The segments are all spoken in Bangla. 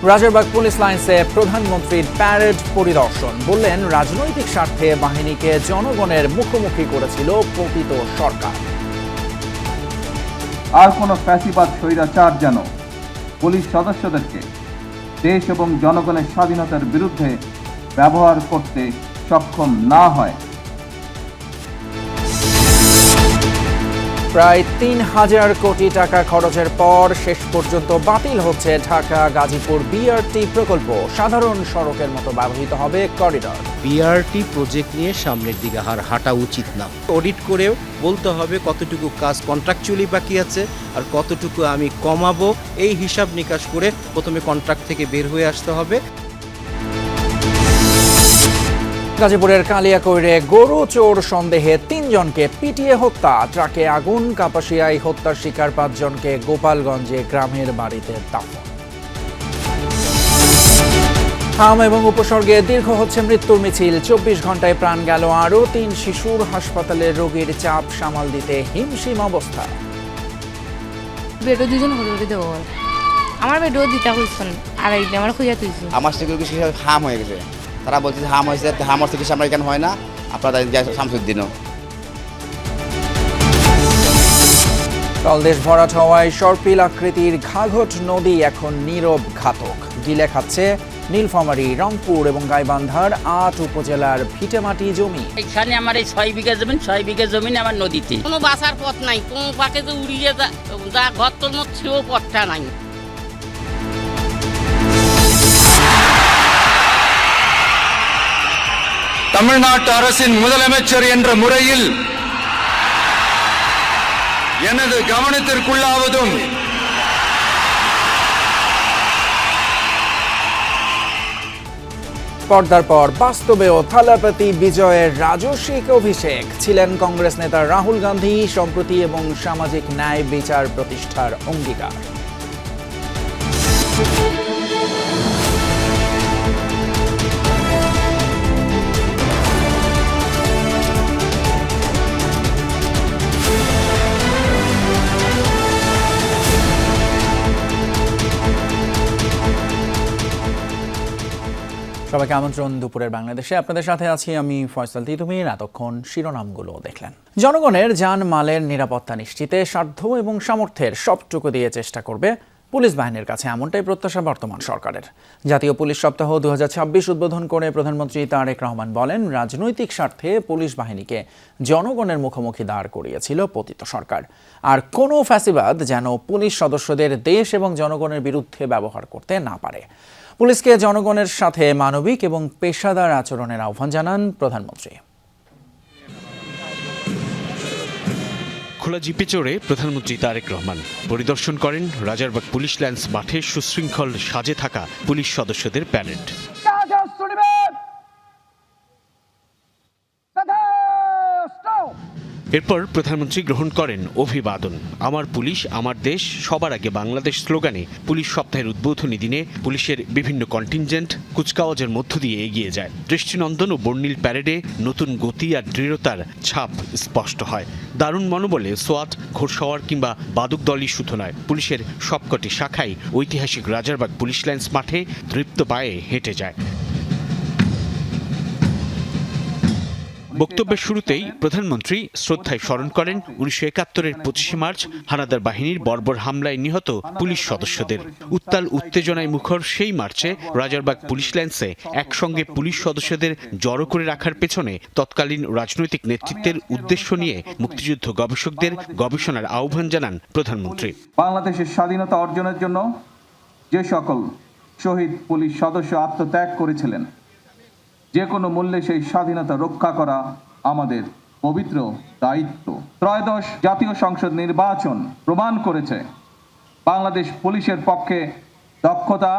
রাজারবাগ পুলিশ লাইন্সে প্রধানমন্ত্রীর প্যারেড পরিদর্শন, বললেন রাজনৈতিক স্বার্থে বাহিনীকে জনগণের মুখোমুখি করেছিল পতিত সরকার। আর কোনো ফ্যাসিবাদ স্বৈরাচার যেন পুলিশ সদস্যদেরকে দেশ এবং জনগণের স্বাধীনতার বিরুদ্ধে ব্যবহার করতে সক্ষম না হয়। প্রায় ৩,০০০ কোটি টাকা খরচের পর শেষ পর্যন্ত বাতিল হচ্ছে ঢাকা গাজীপুর বিআরটি প্রকল্প। সাধারণ সড়কের মতো ব্যবহৃত হবে করিডর। বিআরটি প্রজেক্ট নিয়ে সামনের দিকে হাঁটা উচিত না। অডিট করেও বলতে হবে কতটুকু কাজ কন্ট্রাকচুয়ালি বাকি আছে আর কতটুকু আমি কমাবো, এই হিসাব নিকাশ করে প্রথমে কন্ট্রাক্ট থেকে বের হয়ে আসতে হবে। গাজীপুরের কালিয়াকৈরে গরু চোর সন্দেহে ৩ জনকে পিটিয়ে হত্যা, ট্রাকে আগুন, কাপাসিয়ায় হত্যার শিকার ৫ জনকে গোপালগঞ্জে গ্রামের বাড়িতে দাফন। হাম এবং উপসর্গে দীর্ঘ হচ্ছে মৃত্যুর মিছিল, ২৪ ঘন্টায় প্রাণ গেল আরও ৩ শিশুর। হাসপাতালের রোগীর চাপ সামাল দিতে হিমশিম অবস্থা। বেডও দুজন হলে দেবো, আমার বেডও দিতে হয়েছেন আর আমার খুঁজে তুলছি। আমার সিকিউরিটি হাম হয়ে গেছে, তারা বলছে হাম হয়েছে, হামর চিকিৎসা আমরা এখানে হয় না, আপনারা শামসুদ্দিনও। তলদেশ ভরাট হওয়ায় সর্পিল আকৃতির ঘাঘট নদী এখন নীরব ঘাতক। গিলে খাচ্ছে নীলফামারী, রংপুর এবং গাইবান্ধার ৮ উপজেলার ভিটেমাটি জমি। এখানে আমার এই ৬ বিঘা জমি, ৬ বিঘা জমি আমার নদীতে। কোনো বাঁচার পথ নাই, কোন পাকে যে উড়িয়ে যা ঘর তোর মতো সেও পথটা নাই। தமிழ்நாட்டு அரசின் முதலமைச்சர் என்ற முறையில் எனது கவனத்திற்குள்ளாவதும் পর্দার পর বাস্তবেও থালাপতি বিজয়ের রাজস্বিক অভিষেক। ছিলেন কংগ্রেস নেতা রাহুল গান্ধী, সম্প্রতি এবং সামাজিক ন্যায় বিচার প্রতিষ্ঠার অঙ্গীকার। সবাইকে আমন্ত্রণ দুপুরের বাংলাদেশে। আপনাদের সাথে আছি আমি ফয়সাল তিতুমির। এতক্ষণ শিরোনামগুলো দেখলেন। জনগণের জান মালের নিরাপত্তা নিশ্চিতে সাধ্য এবং সামর্থ্যের সবটুকু দিয়ে চেষ্টা করবে পুলিশ বাহিনীর কাছে, এমনটাই প্রত্যাশা বর্তমান সরকারের। জাতীয় পুলিশ সপ্তাহ ২০২৬ উদ্বোধন করে প্রধানমন্ত্রী তারেক রহমান বলেন, রাজনৈতিক স্বার্থে পুলিশ বাহিনীকে জনগণের মুখোমুখি দাঁড় করিয়েছিল পতিত সরকার। আর কোনো ফ্যাসিবাদ যেন পুলিশ সদস্যদের দেশ এবং জনগণের বিরুদ্ধে ব্যবহার করতে না পারে। পুলিশকে জনগণের সাথে মানবিক এবং পেশাদার আচরণের আহ্বান জানান প্রধানমন্ত্রী। খোলা জিপে চড়ে প্রধানমন্ত্রী তারেক রহমান পরিদর্শন করেন রাজারবাগ পুলিশ লাইন্স মাঠে সুশৃঙ্খল সাজে থাকা পুলিশ সদস্যদের প্যারেড। এরপর প্রধানমন্ত্রী গ্রহণ করেন অভিবাদন। আমার পুলিশ আমার দেশ, সবার আগে বাংলাদেশ স্লোগানে পুলিশ সপ্তাহের উদ্বোধনী দিনে পুলিশের বিভিন্ন কন্টিনজেন্ট কুচকাওয়াজের মধ্য দিয়ে এগিয়ে যায়। দৃষ্টিনন্দন ও বর্ণিল প্যারেডে নতুন গতি আর দৃঢ়তার ছাপ স্পষ্ট হয়। দারুণ মনোবলে সোয়াত, ঘোড়সওয়ার কিংবা বাদক দলই শুধু নয়, পুলিশের সবকটি শাখাই ঐতিহাসিক রাজারবাগ পুলিশ লাইন্স মাঠে তৃপ্ত পায়ে হেঁটে যায়। বক্তব্যের শুরুতেই প্রধানমন্ত্রী শ্রদ্ধায় স্মরণ করেন ১৯৭১-এর ২৫শে মার্চ হানাদার বাহিনীর বর্বর হামলায় নিহত পুলিশ সদস্যদের। উত্তাল উত্তেজনায় মুখর সেই মার্চে রাজারবাগ পুলিশ লাইন্সে একসঙ্গে পুলিশ সদস্যদের জড়ো করে রাখার পেছনে তৎকালীন রাজনৈতিক নেতৃত্বের উদ্দেশ্য নিয়ে মুক্তিযুদ্ধ গবেষকদের গবেষণার আহ্বান জানান প্রধানমন্ত্রী। বাংলাদেশের স্বাধীনতা অর্জনের জন্য যে সকল শহীদ পুলিশ সদস্য আত্মত্যাগ করেছিলেন, যে কোনো মূল্যে সেই স্বাধীনতা রক্ষা করা আমাদের পবিত্র দায়িত্ব। ত্রয়োদশ জাতীয় সংসদ নির্বাচন প্রমাণ করেছে বাংলাদেশ পুলিশের পক্ষে দক্ষতা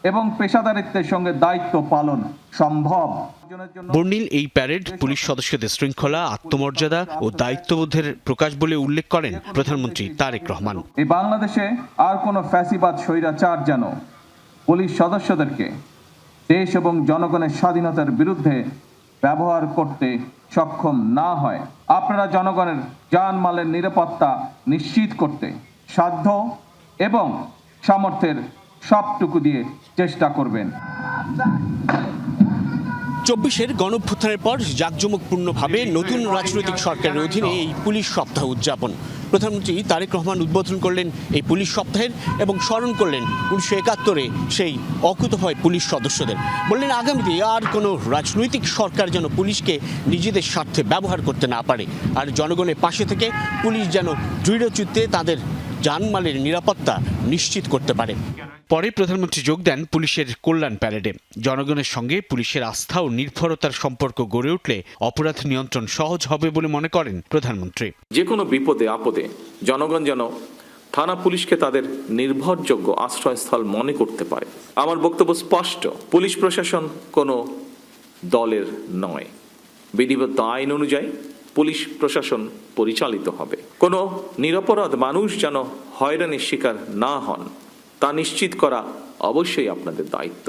এবং পেশাদারিত্বের সঙ্গে দায়িত্ব পালন সম্ভব। বর্ণিল এই প্যারেড পুলিশ সদস্যদের শৃঙ্খলা, আত্মমর্যাদা ও দায়িত্ববোধের প্রকাশ বলে উল্লেখ করেন প্রধানমন্ত্রী তারেক রহমান। এই বাংলাদেশে আর কোনো ফ্যাসিবাদ স্বৈরাচার যেন পুলিশ সদস্যদেরকে দেশ এবং জনগণের স্বাধীনতার বিরুদ্ধে ব্যবহার করতে সক্ষম না হয়। আপনারা জনগণের জানমালের নিরাপত্তা নিশ্চিত করতে সাধ্য এবং সামর্থ্যের সবটুকু দিয়ে চেষ্টা করবেন। 24-এর গণঅভ্যুত্থানের পর জাঁকজমকপূর্ণভাবে নতুন রাজনৈতিক সরকারের অধীনে এই পুলিশ সপ্তাহ উদযাপন। প্রধানমন্ত্রী তারেক রহমান উদ্বোধন করলেন এই পুলিশ সপ্তাহের এবং স্মরণ করলেন 1971-এ সেই অকুতভয় পুলিশ সদস্যদের। বললেন আগামীতে আর কোনো রাজনৈতিক সরকার যেন পুলিশকে নিজেদের স্বার্থে ব্যবহার করতে না পারে, আর জনগণের পাশে থেকে পুলিশ যেন দৃঢ়চিত্তে তাদের জানমালের নিরাপত্তা নিশ্চিত করতে পারে। পরে প্রধানমন্ত্রী যোগ দেন পুলিশের কল্যাণ প্যারেডে। জনগণের সঙ্গে পুলিশের আস্থা ও নির্ভরতার সম্পর্ক গড়ে উঠলে অপরাধ নিয়ন্ত্রণ সহজ হবে বলে মনে করেন প্রধানমন্ত্রী। যে কোনো বিপদে আপদে জনগণ যেন থানা পুলিশকে তাদের নির্ভরযোগ্য আশ্রয়স্থল মনে করতে পারে। আমার বক্তব্য স্পষ্ট, পুলিশ প্রশাসন কোনো দলের নয়। বিধিবদ্ধ আইন অনুযায়ী পুলিশ প্রশাসন পরিচালিত হবে। কোনো নিরপরাধ মানুষ যেন হয়রানির শিকার না হন তা নিশ্চিত করা অবশ্যই আপনাদের দায়িত্ব।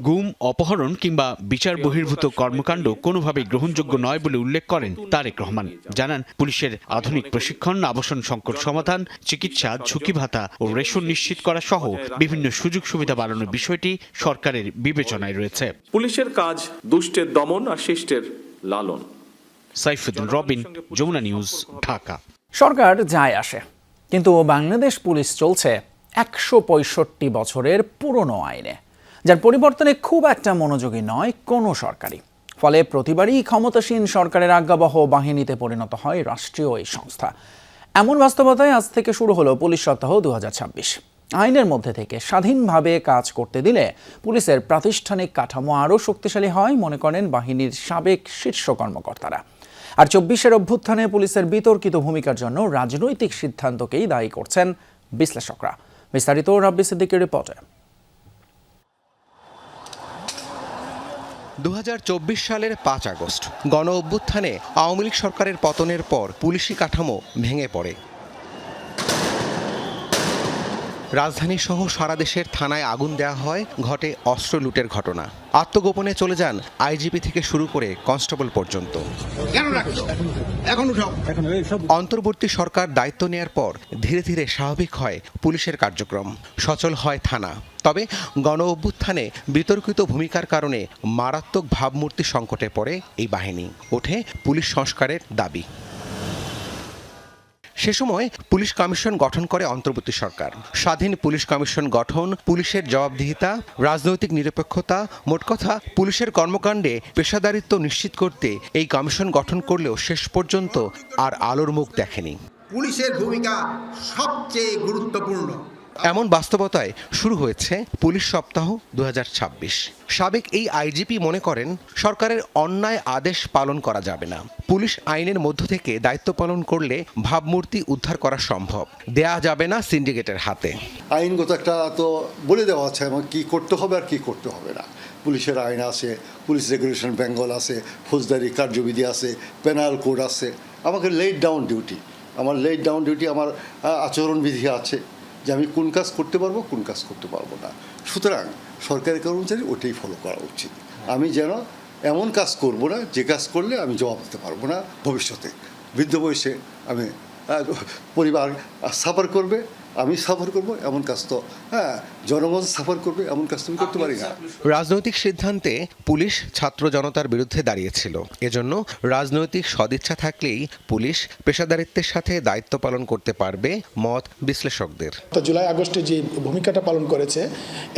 গুম, অপহরণ কিংবা বিচার বহির্ভূত কর্মকাণ্ড কোনোভাবেই গ্রহণযোগ্য নয় বলে উল্লেখ করেন তারেক রহমান। জানান পুলিশের আধুনিক প্রশিক্ষণ, আবাসন সংকট সমাধান, চিকিৎসা, ঝুঁকি ভাতা ও রেশন নিশ্চিত করা সহ বিভিন্ন সুযোগ সুবিধা বাড়ানোর বিষয়টি সরকারের বিবেচনায় রয়েছে। পুলিশের কাজ দুষ্টের দমন আর শিষ্টের লালন। সাইফুদ্দিন রবিন, যমুনা নিউজ, ঢাকা। সরকার যায় আসে, কিন্তু বাংলাদেশ পুলিশ চলছে 165 বছরের পুরনো আইনে, যার পরিবর্তনে খুব একটা মনোযোগী নয় কোনো সরকারই। ফলে প্রতিবারই ক্ষমতাসীন সরকারের আজ্ঞাবহ বাহিনীতে পরিণত হয় রাষ্ট্রীয় এই সংস্থা। এমন বাস্তবতায় আজ থেকে শুরু হলো পুলিশ সপ্তাহ 2026। আইনের মধ্যে থেকে স্বাধীনভাবে কাজ করতে দিলে পুলিশের প্রাতিষ্ঠানিক কাঠামো আরও শক্তিশালী হয় মনে করেন বাহিনীর সাবেক শীর্ষ কর্মকর্তারা। আর 24-এর অভ্যুত্থানে পুলিশের বিতর্কিত ভূমিকার জন্য রাজনৈতিক সিদ্ধান্তকেই দায়ী করছেন বিশ্লেষকরা। বিস্তারিত রাব্বি সিদ্দিকের রিপোর্টে। 2024 সালের 5 আগস্ট গণ অভ্যুত্থানে আওয়ামী লীগ সরকারের পতনের পর পুলিশি কাঠামো ভেঙে পড়ে। রাজধানী সহ সারা দেশের থানায় আগুন দেওয়া হয়, ঘটে অস্ত্র লুটের ঘটনা। আত্মগোপনে চলে যান আইজিপি থেকে শুরু করে কনস্টেবল পর্যন্ত। অন্তর্বর্তী সরকার দায়িত্ব নেয়ার পর ধীরে ধীরে স্বাভাবিক হয় পুলিশের কার্যক্রম, সচল হয় থানা। তবে গণ অভ্যুত্থানে বিতর্কিত ভূমিকার কারণে মারাত্মক ভাবমূর্তি সংকটে পড়ে এই বাহিনী। ওঠে পুলিশ সংস্কারের দাবি। সে সময় পুলিশ কমিশন গঠন করে অন্তর্বর্তী সরকার। স্বাধীন পুলিশ কমিশন গঠন, পুলিশের জবাবদিহিতা, রাজনৈতিক নিরপেক্ষতা, মোট কথা পুলিশের কর্মকাণ্ডে পেশাদারিত্ব নিশ্চিত করতে এই কমিশন গঠন করলেও শেষ পর্যন্ত আর আলোর মুখ দেখেনি। পুলিশের ভূমিকা সবচেয়ে গুরুত্বপূর্ণ। এমন বাস্তবতায় শুরু হয়েছে পুলিশ সপ্তাহ 2026। সাবেক এই আইজিপি মনে করেন সরকারের অন্যায় আদেশ পালন করা যাবে না। পুলিশ আইনের মধ্য থেকে দায়িত্ব পালন করলে ভাবমূর্তি উদ্ধার করা সম্ভব, দেয়া যাবে না সিন্ডিকেটের হাতে। আইনগত একটা তো বলে দেওয়া আছে এবং কি করতে হবে আর কি করতে হবে না। পুলিশের আইন আছে, পুলিশ রেগুলেশন বেঙ্গল আছে, ফৌজদারি কার্যবিধি আছে, পেনাল কোড আছে। আমাকে লেট ডাউন ডিউটি, আমার আচরণবিধি আছে যে আমি কোন কাজ করতে পারবো, কোন কাজ করতে পারবো না। সুতরাং সরকারি কর্মচারী ওটাই ফলো করা উচিত। আমি যেন এমন কাজ করব না যে কাজ করলে আমি জবাব দিতে পারবো না ভবিষ্যতে। বৃদ্ধ বয়সে আমি পরিবার সাফার করবে, আমি সাফার করব, এমন কাজ তো জনগণ সাফার করবে, এমন কাজ তুমি করতে পারি না। রাজনৈতিক সিদ্ধান্তে পুলিশ ছাত্র জনতার বিরুদ্ধে দাঁড়িয়েছিল। এজন্য রাজনৈতিক সদিচ্ছা থাকলেই পুলিশ পেশাদারিত্বের সাথে দায়িত্ব পালন করতে পারবে, মত বিশ্লেষকদের। জুলাই আগস্টে যে ভূমিকাটা পালন করেছে,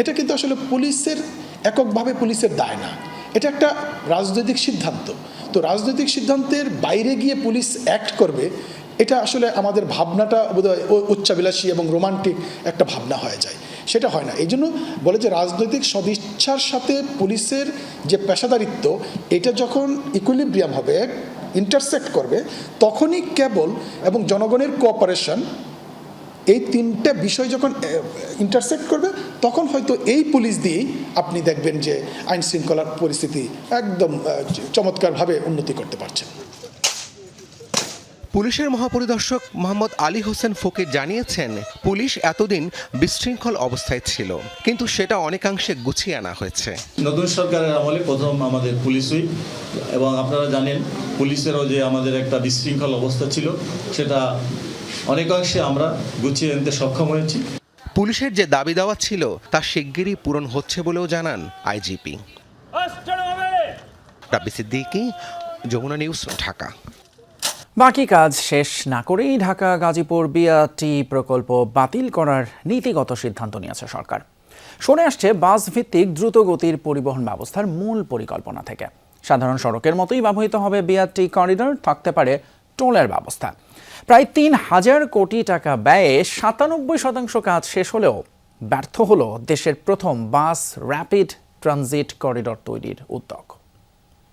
এটা কিন্তু আসলে পুলিশের এককভাবে পুলিশের দায় না, এটা একটা রাজনৈতিক সিদ্ধান্ত। তো রাজনৈতিক সিদ্ধান্তের বাইরে গিয়ে পুলিশ অ্যাক্ট করবে, এটা আসলে আমাদের ভাবনাটা বোধহয় উচ্চাবিলাসী এবং রোমান্টিক একটা ভাবনা হয়ে যায়, সেটা হয় না। এই জন্য বলে যে রাজনৈতিক সদিচ্ছার সাথে পুলিশের যে পেশাদারিত্ব, এটা যখন ইকুইলিব্রিয়াম হবে, ইন্টারসেক্ট করবে, তখনই কেবল এবং জনগণের কোঅপারেশন, এই তিনটে বিষয় যখন ইন্টারসেক্ট করবে, তখন হয়তো এই পুলিশ দিয়েই আপনি দেখবেন যে আইন শৃঙ্খলার পরিস্থিতি একদম চমৎকারভাবে উন্নতি করতে পারছেন। পুলিশের মহাপরিদর্শক মোহাম্মদ আলী হোসেন ফকির জানিয়েছেন, পুলিশ এতদিন বিশৃঙ্খল অবস্থায় ছিল, কিন্তু সেটা অনেকাংশে গুছিয়ে আনা হয়েছে। নতুন সরকারের আমলে প্রথম আমাদের পুলিশ উইক, এবং আপনারা জানেন পুলিশেরও যে আমাদের একটা বিশৃঙ্খল অবস্থা ছিল, সেটা অনেকাংশে আমরা গুছিয়ে আনতে সক্ষম হয়েছি। পুলিশের যে দাবি দাওয়া ছিল তা শিগগিরই পূরণ হচ্ছে বলেও জানান আইজিপি। রাব্বি সিদ্দিকী, যমুনা নিউজ, ঢাকা। বাকি কাজ শেষ না করেই ঢাকা গাজীপুর বিআরটি প্রকল্প বাতিল করার নীতিগত সিদ্ধান্ত নিয়েছে সরকার। শুনে আসছে বাস ভিত্তিক দ্রুতগতির পরিবহন ব্যবস্থার মূল পরিকল্পনা থেকে। সাধারণ সড়কের মতোই ব্যবহৃত হবে বিআরটি করিডর, থাকতে পারে টোলের ব্যবস্থা। প্রায় ৩,০০০ কোটি টাকা ব্যয়ে ৯৭% কাজ শেষ হলেও ব্যর্থ হলো দেশের প্রথম বাস র্যাপিড ট্রানজিট করিডর তৈরির উদ্যোগ।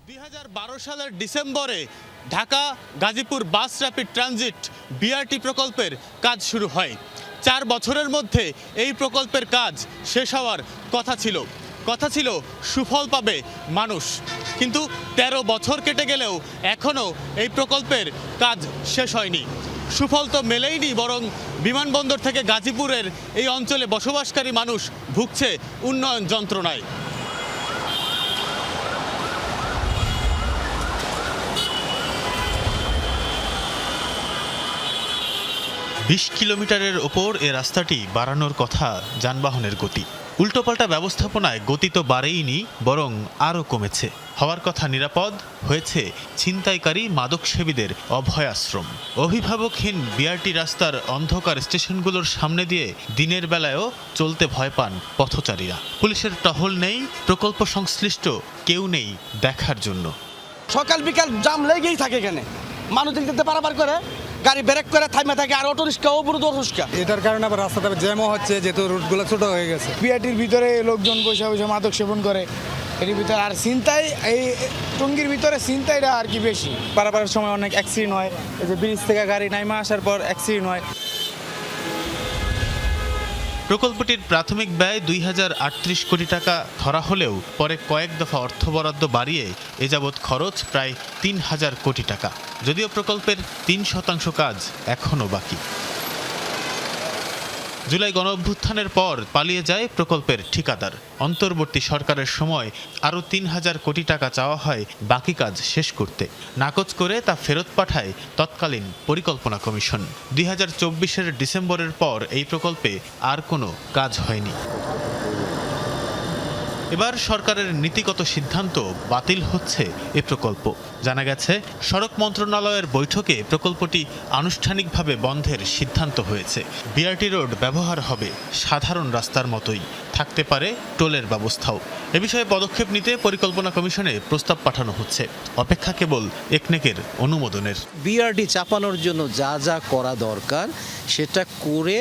২০১২ সালের ডিসেম্বরে ঢাকা গাজীপুর বাস র্যাপিড ট্রানজিট বিআরটি প্রকল্পের কাজ শুরু হয়। 4 বছরের মধ্যে এই প্রকল্পের কাজ শেষ হওয়ার কথা ছিল সুফল পাবে মানুষ। কিন্তু 13 বছর কেটে গেলেও এখনও এই প্রকল্পের কাজ শেষ হয়নি। সুফল তো মেলেইনি, বরং বিমানবন্দর থেকে গাজীপুরের এই অঞ্চলে বসবাসকারী মানুষ ভুগছে উন্নয়ন যন্ত্রণায়। 20 কিলোমিটারের ওপর এ রাস্তাটি বাড়ানোর কথা যানবাহনের গতি। উল্টোপাল্টা ব্যবস্থাপনায় গতি তো বাড়েইনি, বরং আরও কমেছে। হওয়ার কথা নিরাপদ, হয়েছে ছিনতাইকারী মাদকসেবীদের অভয়াশ্রম। অভিভাবকহীন বিআরটি রাস্তার অন্ধকার স্টেশনগুলোর সামনে দিয়ে দিনের বেলায়ও চলতে ভয় পান পথচারীরা। পুলিশের টহল নেই, প্রকল্প সংশ্লিষ্ট কেউ নেই দেখার জন্য। সকাল বিকাল জাম লেগেই থাকে এখানে, মানুষ দেখতে পারাবার করে, গাড়ি ব্রেক করে থামে থাকে, আর অটো রিক্সা অবরোধ রিক্সা। এটার কারণে আবার রাস্তাটা জ্যামও হচ্ছে, যেহেতু রুটগুলো ছোট হয়ে গেছে। বিআরটির ভিতরে লোকজন বসে বসে মাদক সেবন করে, এর ভিতরে আর ছিনতাই, এই টঙ্গীর ভিতরে ছিনতাইটা আর কি বেশি। পারাপারের সময় অনেক অ্যাক্সিডেন্ট হয়, এই যে ব্রিজ থেকে গাড়ি নাইমা আসার পর অ্যাক্সিডেন্ট হয়। প্রকল্পটির প্রাথমিক ব্যয় ২০৩৮ কোটি টাকা ধরা হলেও পরে কয়েক দফা অর্থ বরাদ্দ বাড়িয়ে এ যাবৎ খরচ প্রায় ৩,০০০ কোটি টাকা। যদিও প্রকল্পের ৩% কাজ এখনও বাকি। জুলাই গণঅভ্যুত্থানের পর পালিয়ে যায় প্রকল্পের ঠিকাদার। অন্তর্বর্তী সরকারের সময় আরও ৩,০০০ কোটি টাকা চাওয়া হয় বাকি কাজ শেষ করতে। নাকচ করে তা ফেরত পাঠায় তৎকালীন পরিকল্পনা কমিশন। ২০২৪-এর ডিসেম্বরের পর এই প্রকল্পে আর কোনো কাজ হয়নি। এবার সরকারের নীতিগত সিদ্ধান্ত বাতিল হচ্ছে এ প্রকল্প। জানা গেছে, সড়ক মন্ত্রণালয়ের বৈঠকে প্রকল্পটি আনুষ্ঠানিকভাবে বন্ধের সিদ্ধান্ত হয়েছে। বিআরটি রোড ব্যবহার হবে সাধারণ রাস্তার মতোই, থাকতে পারে টোলের ব্যবস্থাও। এ বিষয়ে পদক্ষেপ নিতে পরিকল্পনা কমিশনে প্রস্তাব পাঠানো হচ্ছে, অপেক্ষা কেবল একনেকের অনুমোদনের। বিআরটি চাপানোর জন্য যা যা করা দরকার সেটা করে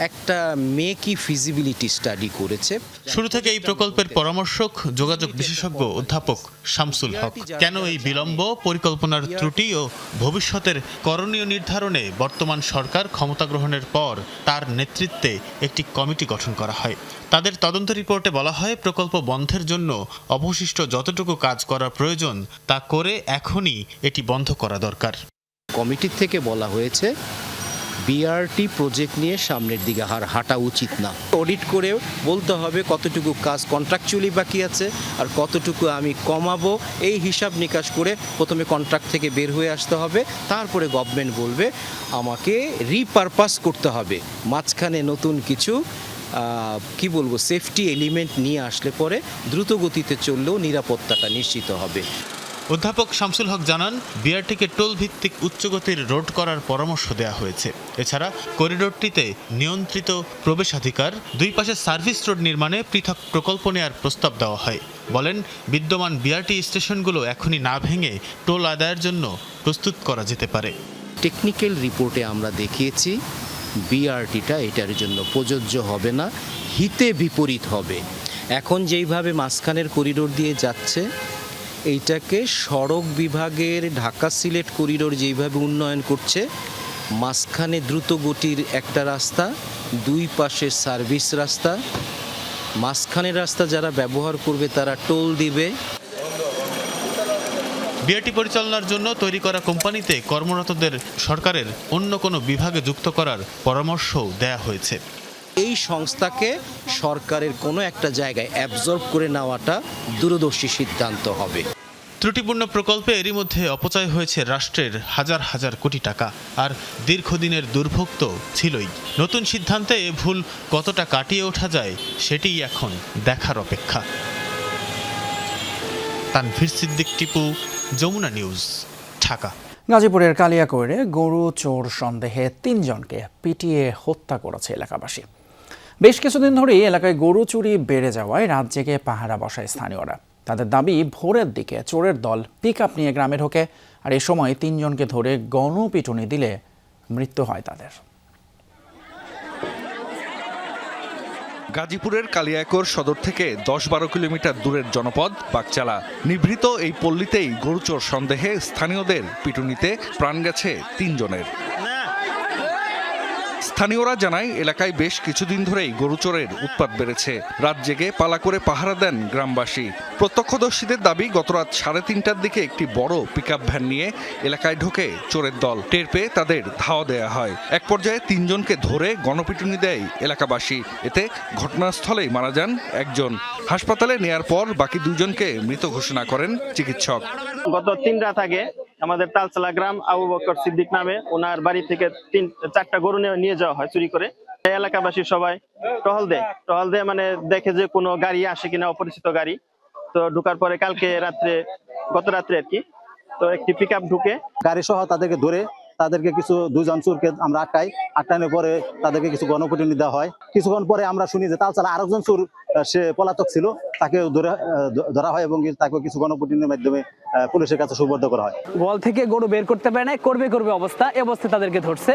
একটা মেকি ফিজিবিলিটি স্টাডি করেছে। শুরু থেকে এই প্রকল্পের পরামর্শক যোগাযোগ বিশেষজ্ঞ অধ্যাপক শামসুল হক। কেন এই বিলম্ব, পরিকল্পনার ত্রুটি ও ভবিষ্যতের করণীয় নির্ধারণে বর্তমান সরকার ক্ষমতা গ্রহণের পর তার নেতৃত্বে একটি কমিটি গঠন করা হয়। তাদের তদন্ত রিপোর্টে বলা হয়, প্রকল্প বন্ধের জন্য অবশিষ্ট যতটুকু কাজ করা প্রয়োজন তা করে এখনই এটি বন্ধ করা দরকার। কমিটির থেকে বলা হয়েছে বিআরটি প্রজেক্ট নিয়ে সামনের দিকে হাঁটা উচিত না। অডিট করে বলতে হবে কতটুকু কাজ কন্ট্রাকচুয়ালি বাকি আছে আর কতটুকু আমি কমাবো, এই হিসাব নিকাশ করে প্রথমে কন্ট্রাক্ট থেকে বের হয়ে আসতে হবে। তারপরে গভর্নমেন্ট বলবে আমাকে রিপারপাস করতে হবে, মাঝখানে নতুন কিছু সেফটি এলিমেন্ট নিয়ে আসলে পরে দ্রুত গতিতে চললেও নিরাপত্তাটা নিশ্চিত হবে। অধ্যাপক শামসুল হক জানান, বিআরটিকে টোল ভিত্তিক উচ্চগতির রোড করার পরামর্শ দেওয়া হয়েছে। এছাড়া করিডোরটিতে নিয়ন্ত্রিত প্রবেশাধিকার, দুই পাশে সার্ভিস রোড নির্মাণে পৃথক প্রকল্প নেওয়ার প্রস্তাব দেওয়া হয়। বলেন, বিদ্যমান বিআরটি স্টেশনগুলো এখনই না ভেঙে টোল আদায়ের জন্য প্রস্তুত করা যেতে পারে। টেকনিক্যাল রিপোর্টে আমরা দেখিয়েছি বিআরটিটা এটার জন্য প্রযোজ্য হবে না, হিতে বিপরীত হবে। এখন যেইভাবে মাঝখানের করিডোর দিয়ে যাচ্ছে, এইটাকে সড়ক বিভাগের ঢাকা সিলেট করিডোর যেইভাবে উন্নয়ন করছে, মাঝখানে দ্রুত গতির একটা রাস্তা, দুই পাশে সার্ভিস রাস্তা, মাঝখানের রাস্তা যারা ব্যবহার করবে তারা টোল দিবে। বিআরটি পরিচালনার জন্য তৈরি করা কোম্পানিতে কর্মরতদের সরকারের অন্য কোনো বিভাগে যুক্ত করার পরামর্শও দেয়া হয়েছে। এই সংস্থাকে সরকারের কোনো একটা জায়গায় অ্যাবজর্ব করে নেওয়াটা দূরদর্শী সিদ্ধান্ত হবে। ত্রুটিপূর্ণ প্রকল্পে এরই মধ্যে অপচয় হয়েছে রাষ্ট্রের হাজার হাজার কোটি টাকা, আর দীর্ঘদিনের দুর্ভোগ তো ছিলই। নতুন সিদ্ধান্তে এ ভুল কতটা কাটিয়ে ওঠা যায় সেটিই এখন দেখার অপেক্ষা। তানভীর সিদ্দিক, টিপু, যমুনা নিউজ, ঢাকা। গাজীপুরের কালিয়াকৈরে গরু চোর সন্দেহে 3 জনকে পিটিয়ে হত্যা করেছে এলাকাবাসী। বেশ কিছুদিন ধরেই এলাকায় গরু চুরি বেড়ে যাওয়ায় রাত জেগে পাহারা বসায় স্থানীয়রা। তাদের দাবি, ভোরের দিকে চোরের দল পিকআপ নিয়ে গ্রামে ঢোকে, আর এ সময় 3 জনকে ধরে গণপিটুনি দিলে মৃত্যু হয় তাদের। গাজীপুরের কালিয়াকৈর সদর থেকে 10-12 কিলোমিটার দূরের জনপদ বাগচালা। নিভৃত এই পল্লীতেই গরুচোর সন্দেহে স্থানীয়দের পিটুনিতে প্রাণ গেছে 3 জনের। স্থানীয়রা জানায়, এলাকায় বেশ কিছুদিন ধরেই গরুচোরের উৎপাত বেড়েছে। রাত জেগে পালা করে পাহারা দেন গ্রামবাসী। প্রত্যক্ষদর্শীদের দাবি, গতরাত 3:30টার দিকে একটি বড় পিকআপ ভ্যান নিয়ে এলাকায় ঢোকে চোরের দল। টের পেয়ে তাদের ধাওয়া দেয়া হয়। এক পর্যায়ে 3 জনকে ধরে গণপিটুনি দেয় এলাকাবাসী। এতে ঘটনাস্থলেই মারা যান একজন। হাসপাতালে নেয়ার পর বাকি 2 জনকে মৃত ঘোষণা করেন চিকিৎসক। গত 3 রাত আগে আমাদের তালতলা গ্রাম আবু বকর সিদ্দিক নামে ওনার বাড়ি থেকে 4টা গরু নিয়ে যাওয়া হয় চুরি করে। এলাকাবাসী সবাই টহল দেয় মানে দেখে যে কোনো গাড়ি আসে কিনা, অপরিচিত গাড়ি। তো ঢোকার পরে গত রাত্রে আর কি, তো একটি পিকআপ ঢুকে গাড়ি সহ তাদেরকে ধরে তাদেরকে কিছু 2 জন চোরকে আমরা আটকানোর পরে তাদেরকে কিছু গণপিটুনি দেওয়া হয়। কিছুক্ষণ পরে আমরা শুনি যে তালতলা আরেকজন চোর, সে পলাতক ছিল, তাকে ধরা হয় এবং তাকে কিছু গণপিটুনির মাধ্যমে পুলিশের কাছে সুপর্দ করা হয়। গোয়াল থেকে গরু বের করতে পারে না, করবে অবস্থায় তাদেরকে ধরছে।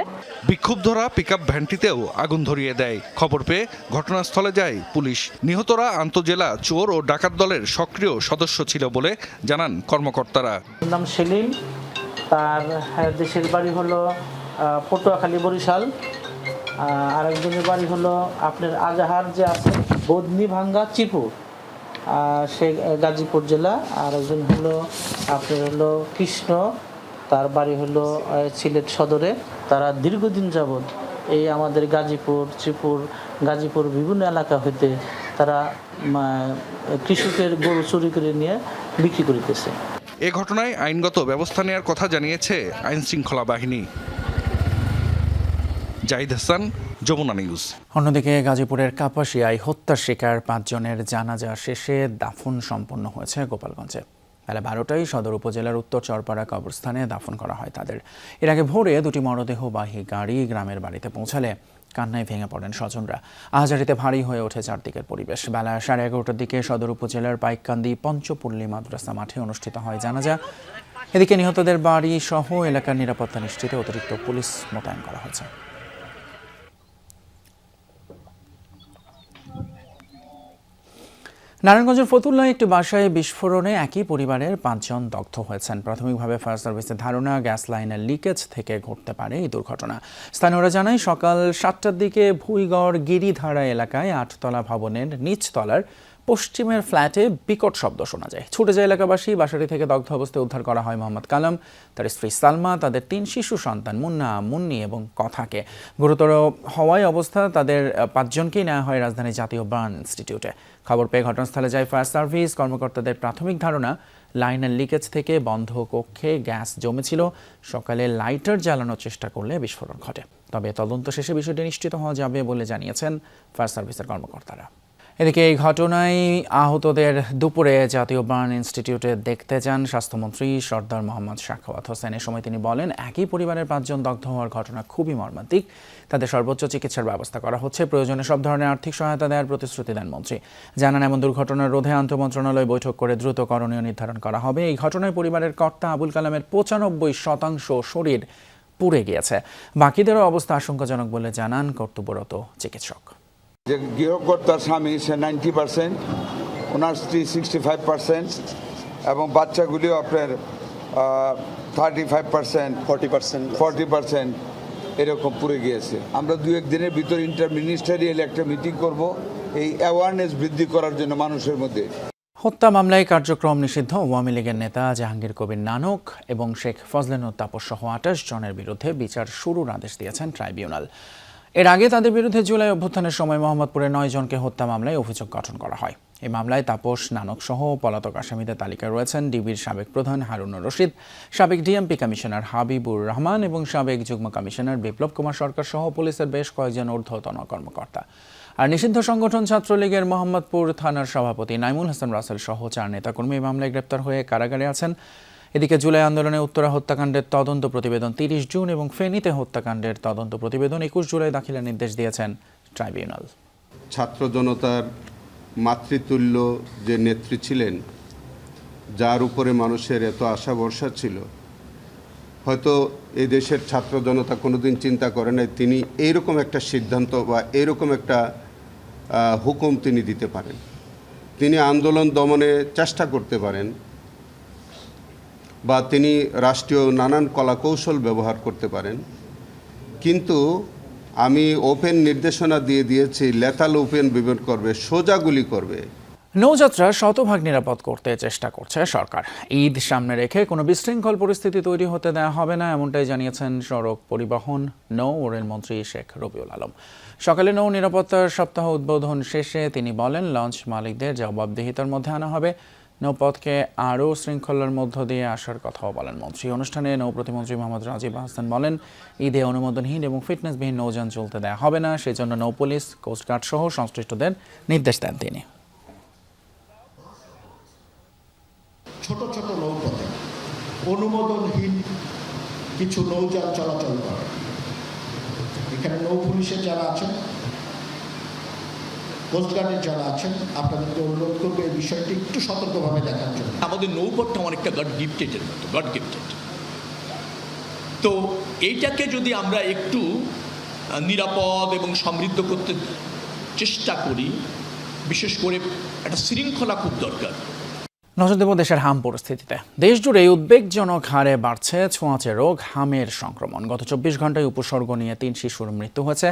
বিক্ষুব্ধরা পিকআপ ভ্যানটিতেও আগুন ধরিয়ে দেয়। খবর পেয়ে ঘটনাস্থলে যায় পুলিশ। নিহতরা আন্তজেলা চোর ও ডাকাত দলের সক্রিয় সদস্য ছিল বলে জানান কর্মকর্তারা। নাম সেলিম, তার দেশের বাড়ি হলো পটুয়াখালী, বরিশাল। আরেকজনের বাড়ি হলো আপনার আজাহার যে আছে বদনি ভাঙ্গা, চিপুর, সে গাজীপুর জেলা। আর একজন হলো কৃষ্ণ, তার বাড়ি হলো সিলেট সদরে। তারা দীর্ঘদিন যাবৎ এই আমাদের গাজীপুর বিভিন্ন এলাকা হইতে তারা কৃষকের গরু চুরি করে নিয়ে বিক্রি করিতেছে। এ ঘটনায় আইনগত ব্যবস্থা নেওয়ার কথা জানিয়েছে আইন শৃঙ্খলা বাহিনী। জাহিদ হাসান, যমুনা নিউজ। অন্যদিকে গাজীপুরের কাপাসিয়ায় হত্যার শিকার 5 জনের জানাজা শেষে দাফন সম্পন্ন হয়েছে গোপালগঞ্জে। বেলা 12টায় সদর উপজেলার উত্তর চরপাড়া কবরস্থানে দাফন করা হয় তাদের। এর আগে ভোরে 2টি মরদেহবাহী গাড়ি গ্রামের বাড়িতে পৌঁছালে কান্নায় ভেঙে পড়েন স্বজনরা। আহাজারিতে ভারী হয়ে ওঠে চারদিকের পরিবেশ। বেলা 11:30টার দিকে সদর উপজেলার পাইককান্দি পঞ্চপল্লী মাদ্রাসা মাঠে অনুষ্ঠিত হয় জানাজা। এদিকে নিহতদের বাড়ি সহ এলাকার নিরাপত্তা নিশ্চিতে অতিরিক্ত পুলিশ মোতায়েন করা হয়েছে। নারায়ণগঞ্জের ফতুল্লায় একটি বাসায় বিস্ফোরণে একই পরিবারের 5 জন দগ্ধ হয়েছেন। প্রাথমিকভাবে ফায়ার সার্ভিসের ধারণা, গ্যাস লাইনের লিকেজ থেকে ঘটতে পারে এই দুর্ঘটনা। স্থানীয়রা জানায়, সকাল 7টার দিকে ভুইগড় গিরিধারা এলাকায় 8তলা ভবনের নিচতলার পশ্চিমের ফ্ল্যাটে বিকট শব্দ শোনা যায়। ছুটে যায় এলাকাবাসী। বাসাটি থেকে দগ্ধ অবস্থায় উদ্ধার করা হয় মোহাম্মদ কালাম, তার স্ত্রী সালমা, তাদের 3 শিশু সন্তান মুন্না, মুন্নি এবং কথাকে। গুরুতর হওয়ায় অবস্থা তাদের 5 জনকেই নেওয়া হয় রাজধানী জাতীয় বার্ন ইনস্টিটিউটে। খবর পেয়ে ঘটনাস্থলে যায় ফায়ার সার্ভিস। কর্মকর্তাদের প্রাথমিক ধারণা, লাইনের লিকেজ থেকে বন্ধ কক্ষে গ্যাস জমেছিল। সকালে লাইটার জ্বালানোর চেষ্টা করলে বিস্ফোরণ ঘটে। তবে তদন্ত শেষে বিষয়টি নিশ্চিত হওয়া যাবে বলে জানিয়েছেন ফায়ার সার্ভিসের কর্মকর্তারা। এদিকে এই ঘটনায় আহতদের দুপুরে জাতীয় বার্ন ইনস্টিটিউটে দেখতে যান স্বাস্থ্যমন্ত্রী সর্দার মোহাম্মদ সাখাওয়াত হোসেন। এ সময় তিনি বলেন, একই পরিবারের 5 জন দগ্ধ হওয়ার ঘটনা খুবই মর্মান্তিক। তাদের সর্বোচ্চ চিকিৎসার ব্যবস্থা করা হচ্ছে। প্রয়োজনে সব ধরনের আর্থিক সহায়তা দেওয়ার প্রতিশ্রুতি দেন মন্ত্রী। জানান, এমন দুর্ঘটনার রোধে আন্তঃমন্ত্রণালয় বৈঠক করে দ্রুত করণীয় নির্ধারণ করা হবে। এই ঘটনায় পরিবারের কর্তা আবুল কালামের 95% শরীর পুড়ে গিয়েছে। বাকিদেরও অবস্থা আশঙ্কাজনক বলে জানান কর্তব্যরত চিকিৎসক। যে গৃহকর্তার স্বামী সে 90%, ওনার স্ত্রী 65% এবং বাচ্চাগুলিও আপনার 35%, 40% এরকম পুড়ে গিয়েছে। আমরা 2-1 দিনের ভিতর ইন্টারমিনিস্টারিয়াল একটা মিটিং করব এই অ্যাওয়ারনেস বৃদ্ধি করার জন্য মানুষের মধ্যে। হত্যা মামলায় কার্যক্রম নিষিদ্ধ আওয়ামী লীগের নেতা জাহাঙ্গীর কবির নানক এবং শেখ ফজলেনুর তাপস সহ 28 জনের বিরুদ্ধে বিচার শুরুর আদেশ দিয়েছেন ট্রাইব্যুনাল। এর আগে তাদের বিরুদ্ধে জুলাই অভ্যুত্থানের সময় মোহাম্মদপুরে 9 জনকে হত্যা মামলায় অভিযোগ গঠন করা হয়। এই মামলায় তাপস নানক সহ পলাতক আসামিদের তালিকায় রয়েছেন ডিবির সাবেক প্রধান হারুনুর রশিদ, সাবেক ডিএমপি কমিশনার হাবিবুর রহমান এবং সাবেক যুগ্ম কমিশনার বিপ্লব কুমার সরকার সহ পুলিশের বেশ কয়েকজন ঊর্ধ্বতন কর্মকর্তা। আর নিষিদ্ধ সংগঠন ছাত্রলীগের মোহাম্মদপুর থানার সভাপতি নাইমুল হাসান রাসেল সহ 4 নেতাকর্মী এই মামলায় গ্রেপ্তার হয়ে কারাগারে আছেন। এদিকে জুলাই আন্দোলনে উত্তরা হত্যাকাণ্ডের তদন্ত প্রতিবেদন 30 জুন এবং ফেনীতে হত্যাকাণ্ডের তদন্ত প্রতিবেদন 21 জুলাই দাখিলের নির্দেশ দিয়েছেন ট্রাইব্যুনাল। ছাত্র জনতার মাতৃতুল্য যে নেত্রী ছিলেন, যার উপরে মানুষের এত আশা ভরসা ছিল, হয়তো এই দেশের ছাত্র জনতা কোনোদিন চিন্তা করে নাই তিনি এইরকম একটা সিদ্ধান্ত বা এইরকম একটা হুকুম তিনি দিতে পারেন। তিনি আন্দোলন দমনে চেষ্টা করতে পারেন বা তিনি রাষ্ট্রীয় নানান কলাকৌশল ব্যবহার করতে পারেন, কিন্তু আমি ওপেন নির্দেশনা দিয়েছি লেথাল ওপেন বিমান করবে, সোজা গুলি করবে। নৌযাত্রা শতভাগ নিরাপদ করতে চেষ্টা করছে সরকার। ঈদ সামনে রেখে কোনো বিশৃঙ্খল পরিস্থিতি তৈরি হতে দেওয়া হবে না, এমনটাই জানিয়েছেন সড়ক পরিবহন, নৌ ও রেলমন্ত্রী শেখ রবিউল আলম। সকালে নৌ নিরাপত্তার সপ্তাহ উদ্বোধন শেষে তিনি বলেন, লঞ্চ মালিকদের জবাবদিহিতার মধ্যে আনা হবে। নৌপথকে আরও শৃঙ্খলার মধ্য দিয়ে আসার কথাও বলেন মন্ত্রী। অনুষ্ঠানে নৌ প্রতিমন্ত্রী মোহাম্মদ রাজীব হাসান বলেন, ঈদে অনুমোদনহীন এবং ফিটনেসবিহীন নৌযান চলতে দেওয়া হবে না, সেজন্য নৌ পুলিশ, কোস্টগার্ড সহ সংশ্লিষ্টদের নির্দেশ দেন তিনি। ছোট ছোট নৌপথে অনুমোদনহীন কিছু নৌযান চলাচল করে। এখানে নৌ পুলিশের যারা আছেন, কোস্টগার্ডের যারা আছেন, আপনাদেরকে অনুরোধ করবো এই বিষয়টি একটু সতর্কভাবে দেখার জন্য। আমাদের নৌপথটা অনেকটা গড গিফটেডের মতো, গড গিফটেড। তো এইটাকে যদি আমরা একটু নিরাপদ এবং সমৃদ্ধ করতে চেষ্টা করি, বিশেষ করে একটা শৃঙ্খলা খুব দরকার। নজর দেব দেশের হাম পরিস্থিতিতে। দেশ জুড়ে উদ্বেগজনক হারে বাড়ছে ছোঁয়াচে রোগ হামের সংক্রমণ। গত 24 ঘন্টায় উপসর্গ নিয়ে 3 শিশুর মৃত্যু হয়েছে।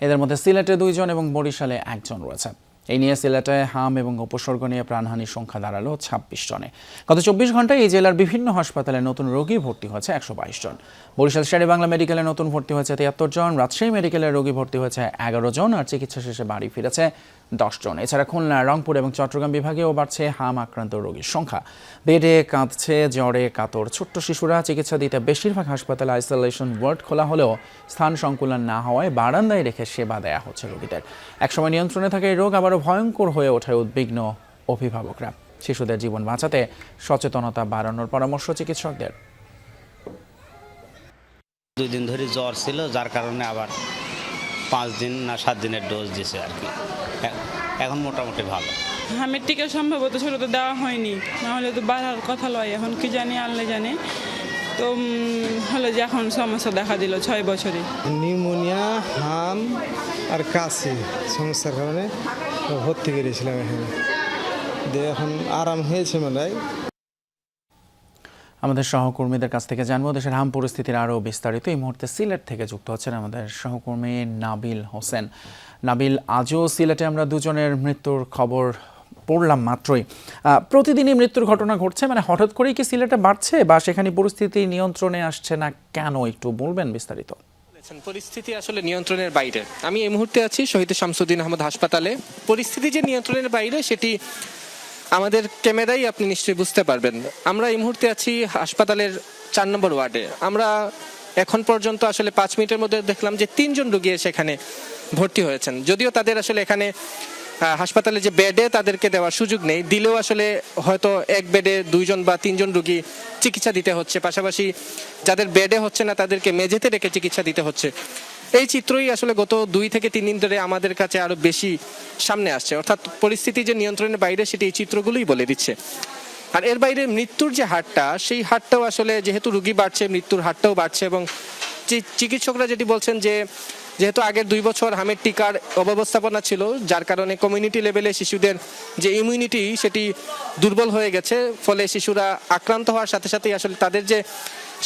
এদের মধ্যে সিলেটে 2 জন এবং বরিশালে 1 জন রয়েছে। এই নিয়ে সিলেটে হাম এবং উপসর্গ নিয়ে প্রাণহানির সংখ্যা দাঁড়ালো 26 জনে। গত 24 ঘন্টায় এই জেলার বিভিন্ন হাসপাতালে নতুন রোগী ভর্তি হয়েছে 122 জন। বরিশাল শেরেবাংলা মেডিকেলে নতুন ভর্তি হয়েছে 73 জন। রাজশাহী মেডিকেলে রোগী ভর্তি হয়েছে 11 জন আর চিকিৎসা শেষে বাড়ি ফিরেছে 10 জন। এছাড়া খুলনা, রংপুর এবং চট্টগ্রাম বিভাগেও বাড়ছে হাম আক্রান্ত রোগীর সংখ্যা। বেডে কাঁদছে জ্বরে কাতর ছোট্ট শিশুরা। চিকিৎসা দিতে বেশিরভাগ হাসপাতালে আইসোলেশন ওয়ার্ড খোলা হলেও স্থান সংকুলন না হওয়ায় বারান্দায় রেখে সেবা দেয়া হচ্ছে রোগীদের। একসময় নিয়ন্ত্রণে থাকা এই রোগ আবারও ভয়ঙ্কর হয়ে ওঠে উদ্বিগ্ন অভিভাবকরা। শিশুদের জীবন বাঁচাতে সচেতনতা বাড়ানোর পরামর্শ চিকিৎসকদের। 2 দিন ধরে জ্বর ছিল, যার কারণে আবার 5 দিন না 7 দিনের ডোজ দিছে আর কি। এখন মোটামুটি ভালো। হামের টিকা সম্ভবত ছোটতে দেওয়া হয়নি, নাহলে তো বাড়ার কথা লয়। এখন কি জানি, আল্লাহ জানে। তো হলো যে এখন সমস্যা দেখা দিল 6 বছরে। নিউমোনিয়া, হাম আর কাশি সমস্যার কারণে ভর্তি করেছিলাম এখানে। এখন আরাম হয়েছে মনে হয়। আমাদের সহকর্মীদের কাছ থেকে জানবো দেশের হাম পরিস্থিতির আরও বিস্তারিত। এই মুহূর্তে সিলেট থেকে যুক্ত হচ্ছেন আমাদের সহকর্মী নাবিল হোসেন। নাবিল, আজও সিলেটে আমরা 2 জনের মৃত্যুর খবর পড়লাম মাত্রই। প্রতিদিনই মৃত্যুর ঘটনা ঘটছে, মানে হঠাৎ করেই কি সিলেটে বাড়ছে বা সেখানে পরিস্থিতি নিয়ন্ত্রণে আসছে না কেন, একটু বলবেন বিস্তারিত? পরিস্থিতি আসলে নিয়ন্ত্রণের বাইরে। আমি এই মুহূর্তে আছি শহীদ শামসুদ্দিন আহমদ হাসপাতালে। পরিস্থিতি যে নিয়ন্ত্রণের বাইরে সেটি আমাদের ক্যামেরাই আপনি নিশ্চয়ই বুঝতে পারবেন। আমরা এই মুহূর্তে আছি হাসপাতালের 4 নম্বর ওয়ার্ডে। আমরা এখন পর্যন্ত আসলে 5 মিনিটের মধ্যে দেখলাম যে 3 জন রোগী সেখানে ভর্তি হয়েছেন। যদিও তাদের আসলে এখানে হাসপাতালে যে বেডে তাদেরকে দেওয়ার সুযোগ নেই, দিলেও আসলে হয়তো এক বেডে 2 জন বা 3 জন রোগী চিকিৎসা দিতে হচ্ছে। পাশাপাশি যাদের বেডে হচ্ছে না তাদেরকে মেঝেতে রেখে চিকিৎসা দিতে হচ্ছে। এই চিত্রই আসলে গত 2 থেকে 3 দিন ধরে আমাদের কাছে আরো বেশি সামনে আসছে। অর্থাৎ পরিস্থিতি যে নিয়ন্ত্রণের বাইরে সেটি এই চিত্রগুলোই বলে দিচ্ছে। আর এর বাইরে মৃত্যুর যে হারটা, সেই হারটাও আসলে যেহেতু রোগী বাড়ছে, মৃত্যুর হারটাও বাড়ছে। এবং চিকিৎসকরা যেটি বলছেন যে যেহেতু আগের 2 বছর হামের টিকার অব্যবস্থাপনা ছিল, যার কারণে কমিউনিটি লেভেলে শিশুদের যে ইমিউনিটি সেটি দুর্বল হয়ে গেছে। ফলে শিশুরা আক্রান্ত হওয়ার সাথে সাথেই আসলে তাদের যে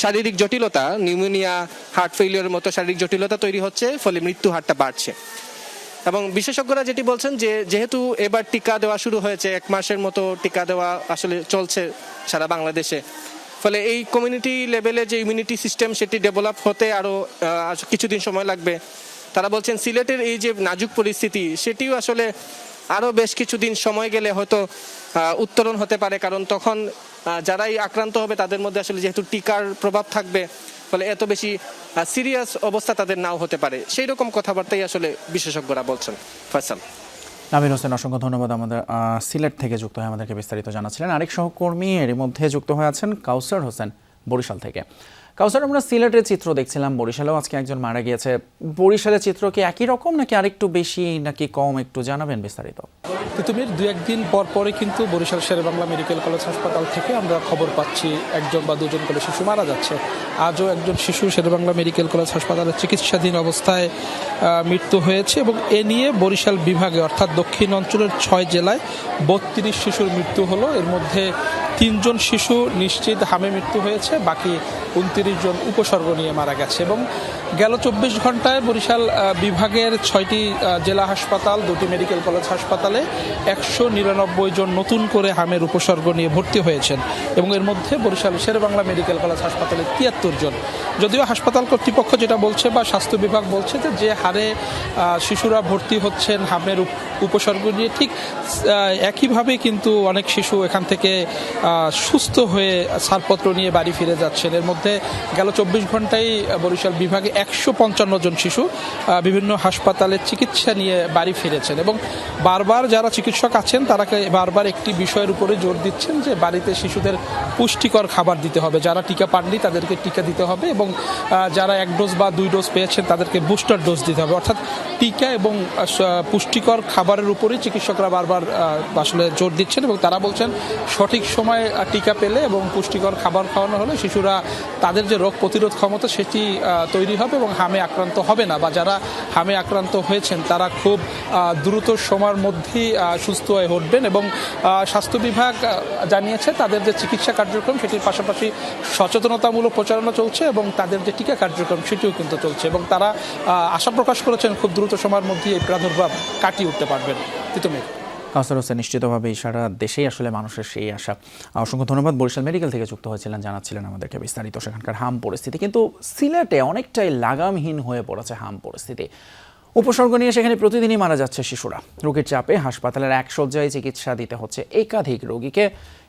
শারীরিক জটিলতা, নিউমোনিয়া, হার্ট ফেইলিওরের মতো শারীরিক জটিলতা তৈরি হচ্ছে, ফলে মৃত্যু হারটা বাড়ছে। এবং বিশেষজ্ঞরা যেটি বলছেন যে যেহেতু এবার টিকা দেওয়া শুরু হয়েছে, 1 মাসের মতো টিকা দেওয়া আসলে চলছে সারা বাংলাদেশে, ফলে এই কমিউনিটি লেভেলে যে ইমিউনিটি সিস্টেম সেটি ডেভেলপ হতে আরও কিছুদিন সময় লাগবে। তারা বলছেন সিলেটের এই যে নাজুক পরিস্থিতি সেটিও আসলে আরও বেশ কিছুদিন সময় গেলে হয়তো উত্তরণ হতে পারে, কারণ তখন যারাই আক্রান্ত হবে তাদের মধ্যে আসলে যেহেতু টিকার প্রভাব থাকবে, ফলে এত বেশি সিরিয়াস অবস্থা তাদের নাও হতে পারে। সেই রকম কথাবার্তাই আসলে বিশেষজ্ঞরা বলছেন। ফয়সাল। নাবিল হোসেন, অসংখ্য ধন্যবাদ আমাদের সিলেট থেকে যুক্ত হয়ে আমাদেরকে বিস্তারিত জানাচ্ছিলেন। আরেক সহকর্মী এর মধ্যে যুক্ত হয়ে আছেন কাউসার হোসেন বরিশাল থেকে। কাউসার, আমরা সিলেটের চিত্র দেখছিলাম, বরিশালেও আজকে একজন মারা গিয়েছে। বরিশালের চিত্র কি একই রকম নাকি আরেকটু বেশি নাকি কম, একটু জানাবেন বিস্তারিত। তিতুমির 2-1 দিন পর পরে কিন্তু বরিশাল শেরেবাংলা মেডিকেল কলেজ হাসপাতাল থেকে আমরা খবর পাচ্ছি একজন বা দুজন করে শিশু মারা যাচ্ছে। আজও একজন শিশু শেরেবাংলা মেডিকেল কলেজ হাসপাতালে চিকিৎসাধীন অবস্থায় মৃত্যু হয়েছে এবং এ নিয়ে বরিশাল বিভাগে অর্থাৎ দক্ষিণ অঞ্চলের 6 জেলায় 32 শিশুর মৃত্যু হলো। এর মধ্যে 3 জন শিশু নিশ্চিত হামে মৃত্যু হয়েছে, বাকি 29 জন উপসর্গ নিয়ে মারা গেছে। এবং গেল 24 ঘন্টায় বরিশাল বিভাগের 6টি জেলা হাসপাতাল, 2টি মেডিকেল কলেজ হাসপাতালে 199 জন নতুন করে হামের উপসর্গ নিয়ে ভর্তি হয়েছেন এবং এর মধ্যে বরিশাল শেরেবাংলা মেডিকেল কলেজ হাসপাতালে 73 জন। যদিও হাসপাতাল কর্তৃপক্ষ যেটা বলছে বা স্বাস্থ্য বিভাগ বলছে যে হারে শিশুরা ভর্তি হচ্ছেন হামের উপসর্গ নিয়ে, ঠিক একইভাবে কিন্তু অনেক শিশু এখান থেকে সুস্থ হয়ে ছাড়পত্র নিয়ে বাড়ি ফিরে যাচ্ছেন। এর মধ্যে গেল 24 ঘন্টায় বরিশাল বিভাগে 155 জন শিশু বিভিন্ন হাসপাতালে চিকিৎসা নিয়ে বাড়ি ফিরেছেন এবং বারবার যারা চিকিৎসক আছেন তারাকে বারবার একটি বিষয়ের উপরে জোর দিচ্ছেন যে বাড়িতে শিশুদের পুষ্টিকর খাবার দিতে হবে, যারা টিকা পাননি তাদেরকে টিকা দিতে হবে এবং যারা 1 ডোজ বা 2 ডোজ পেয়েছেন তাদেরকে বুস্টার ডোজ দিতে হবে। অর্থাৎ টিকা এবং পুষ্টিকর খাবারের উপরেই চিকিৎসকরা বারবার আসলে জোর দিচ্ছেন এবং তারা বলছেন সঠিক সময় টিকা পেলে এবং পুষ্টিকর খাবার খাওয়ানো হলে শিশুরা তাদের যে রোগ প্রতিরোধ ক্ষমতা সেটি তৈরি হবে এবং হামে আক্রান্ত হবে না, বা যারা হামে আক্রান্ত হয়েছেন তারা খুব দ্রুত সময়ের মধ্যেই সুস্থ হয়ে উঠবেন। এবং স্বাস্থ্য বিভাগ জানিয়েছে তাদের যে চিকিৎসা কার্যক্রম সেটির পাশাপাশি সচেতনতামূলক প্রচারণা চলছে এবং তাদের যে টিকা কার্যক্রম সেটিও কিন্তু চলছে এবং তারা আশা প্রকাশ করেছেন খুব দ্রুত সময়ের মধ্যেই এই প্রাদুর্ভাব কাটিয়ে উঠতে পারবেন। তিতুমির। কাউসার হোসেন, নিশ্চিতভাবেই সারা দেশেই আসলে মানুষের সেই আশা। অসংখ্য ধন্যবাদ। বরিশাল মেডিকেল থেকে যুক্ত হয়েছিলেন, জানাচ্ছিলেন আমাদেরকে বিস্তারিত সেখানকার হাম পরিস্থিতি। কিন্তু সিলেটে অনেকটাই লাগামহীন হয়ে পড়েছে হাম পরিস্থিতি। উপসর্গ নিয়ে সেখানে প্রতিদিনই মারা যাচ্ছে শিশুরা। রোগীর চাপে হাসপাতালের 1 শয্যায় চিকিৎসা দিতে হচ্ছে একাধিক রোগীকে।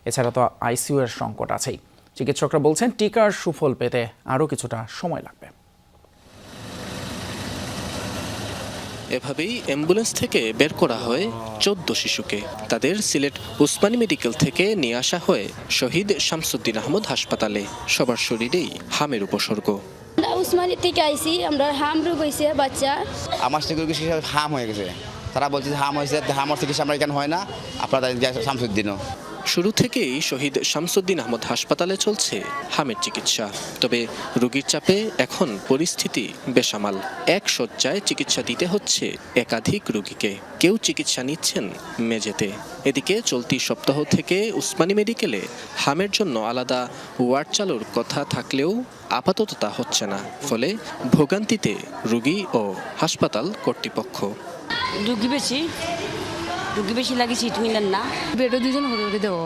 এছাড়া তো আইসিইউ এর সংকট আছেই। চিকিৎসকরা বলছেন টিকার সুফল পেতে আরও কিছুটা সময় লাগবে। এভাবেই অ্যাম্বুলেন্স থেকে বের করা হয় 14 শিশুকে। তাদের সিলেট উসমানী মেডিকেল থেকে নিয়ে আসা হয় শহীদ শামসুদ্দিন আহমদ হাসপাতালে। সবার শরীরেই হামের উপসর্গ। উসমানী থেকে আইসি, আমরা হাম রোগ হয়েছে বাচ্চা। আমার চিকিৎসা হাম হয়ে গেছে, তারা বলছে হাম হয়েছে, হামের চিকিৎসা আমরা এখানে হয় না, আপনারা শামসুদ্দিনও। শুরু থেকেই শহীদ শামসুদ্দিন আহমদ হাসপাতালে চলছে হামের চিকিৎসা। তবে রোগীর চাপে এখন পরিস্থিতি বেসামাল। 1 শয্যায় চিকিৎসা দিতে হচ্ছে একাধিক রোগীকে। কেউ চিকিৎসা নিচ্ছেন মেঝেতে। এদিকে চলতি সপ্তাহ থেকে উসমানী মেডিকেলে হামের জন্য আলাদা ওয়ার্ড চালুর কথা থাকলেও আপাতত তা হচ্ছে না। ফলে ভোগান্তিতে রোগী ও হাসপাতাল কর্তৃপক্ষ। রুগী বেশি লাগে সিট মিলেন না, বেডও 2 জন হতে দেবো।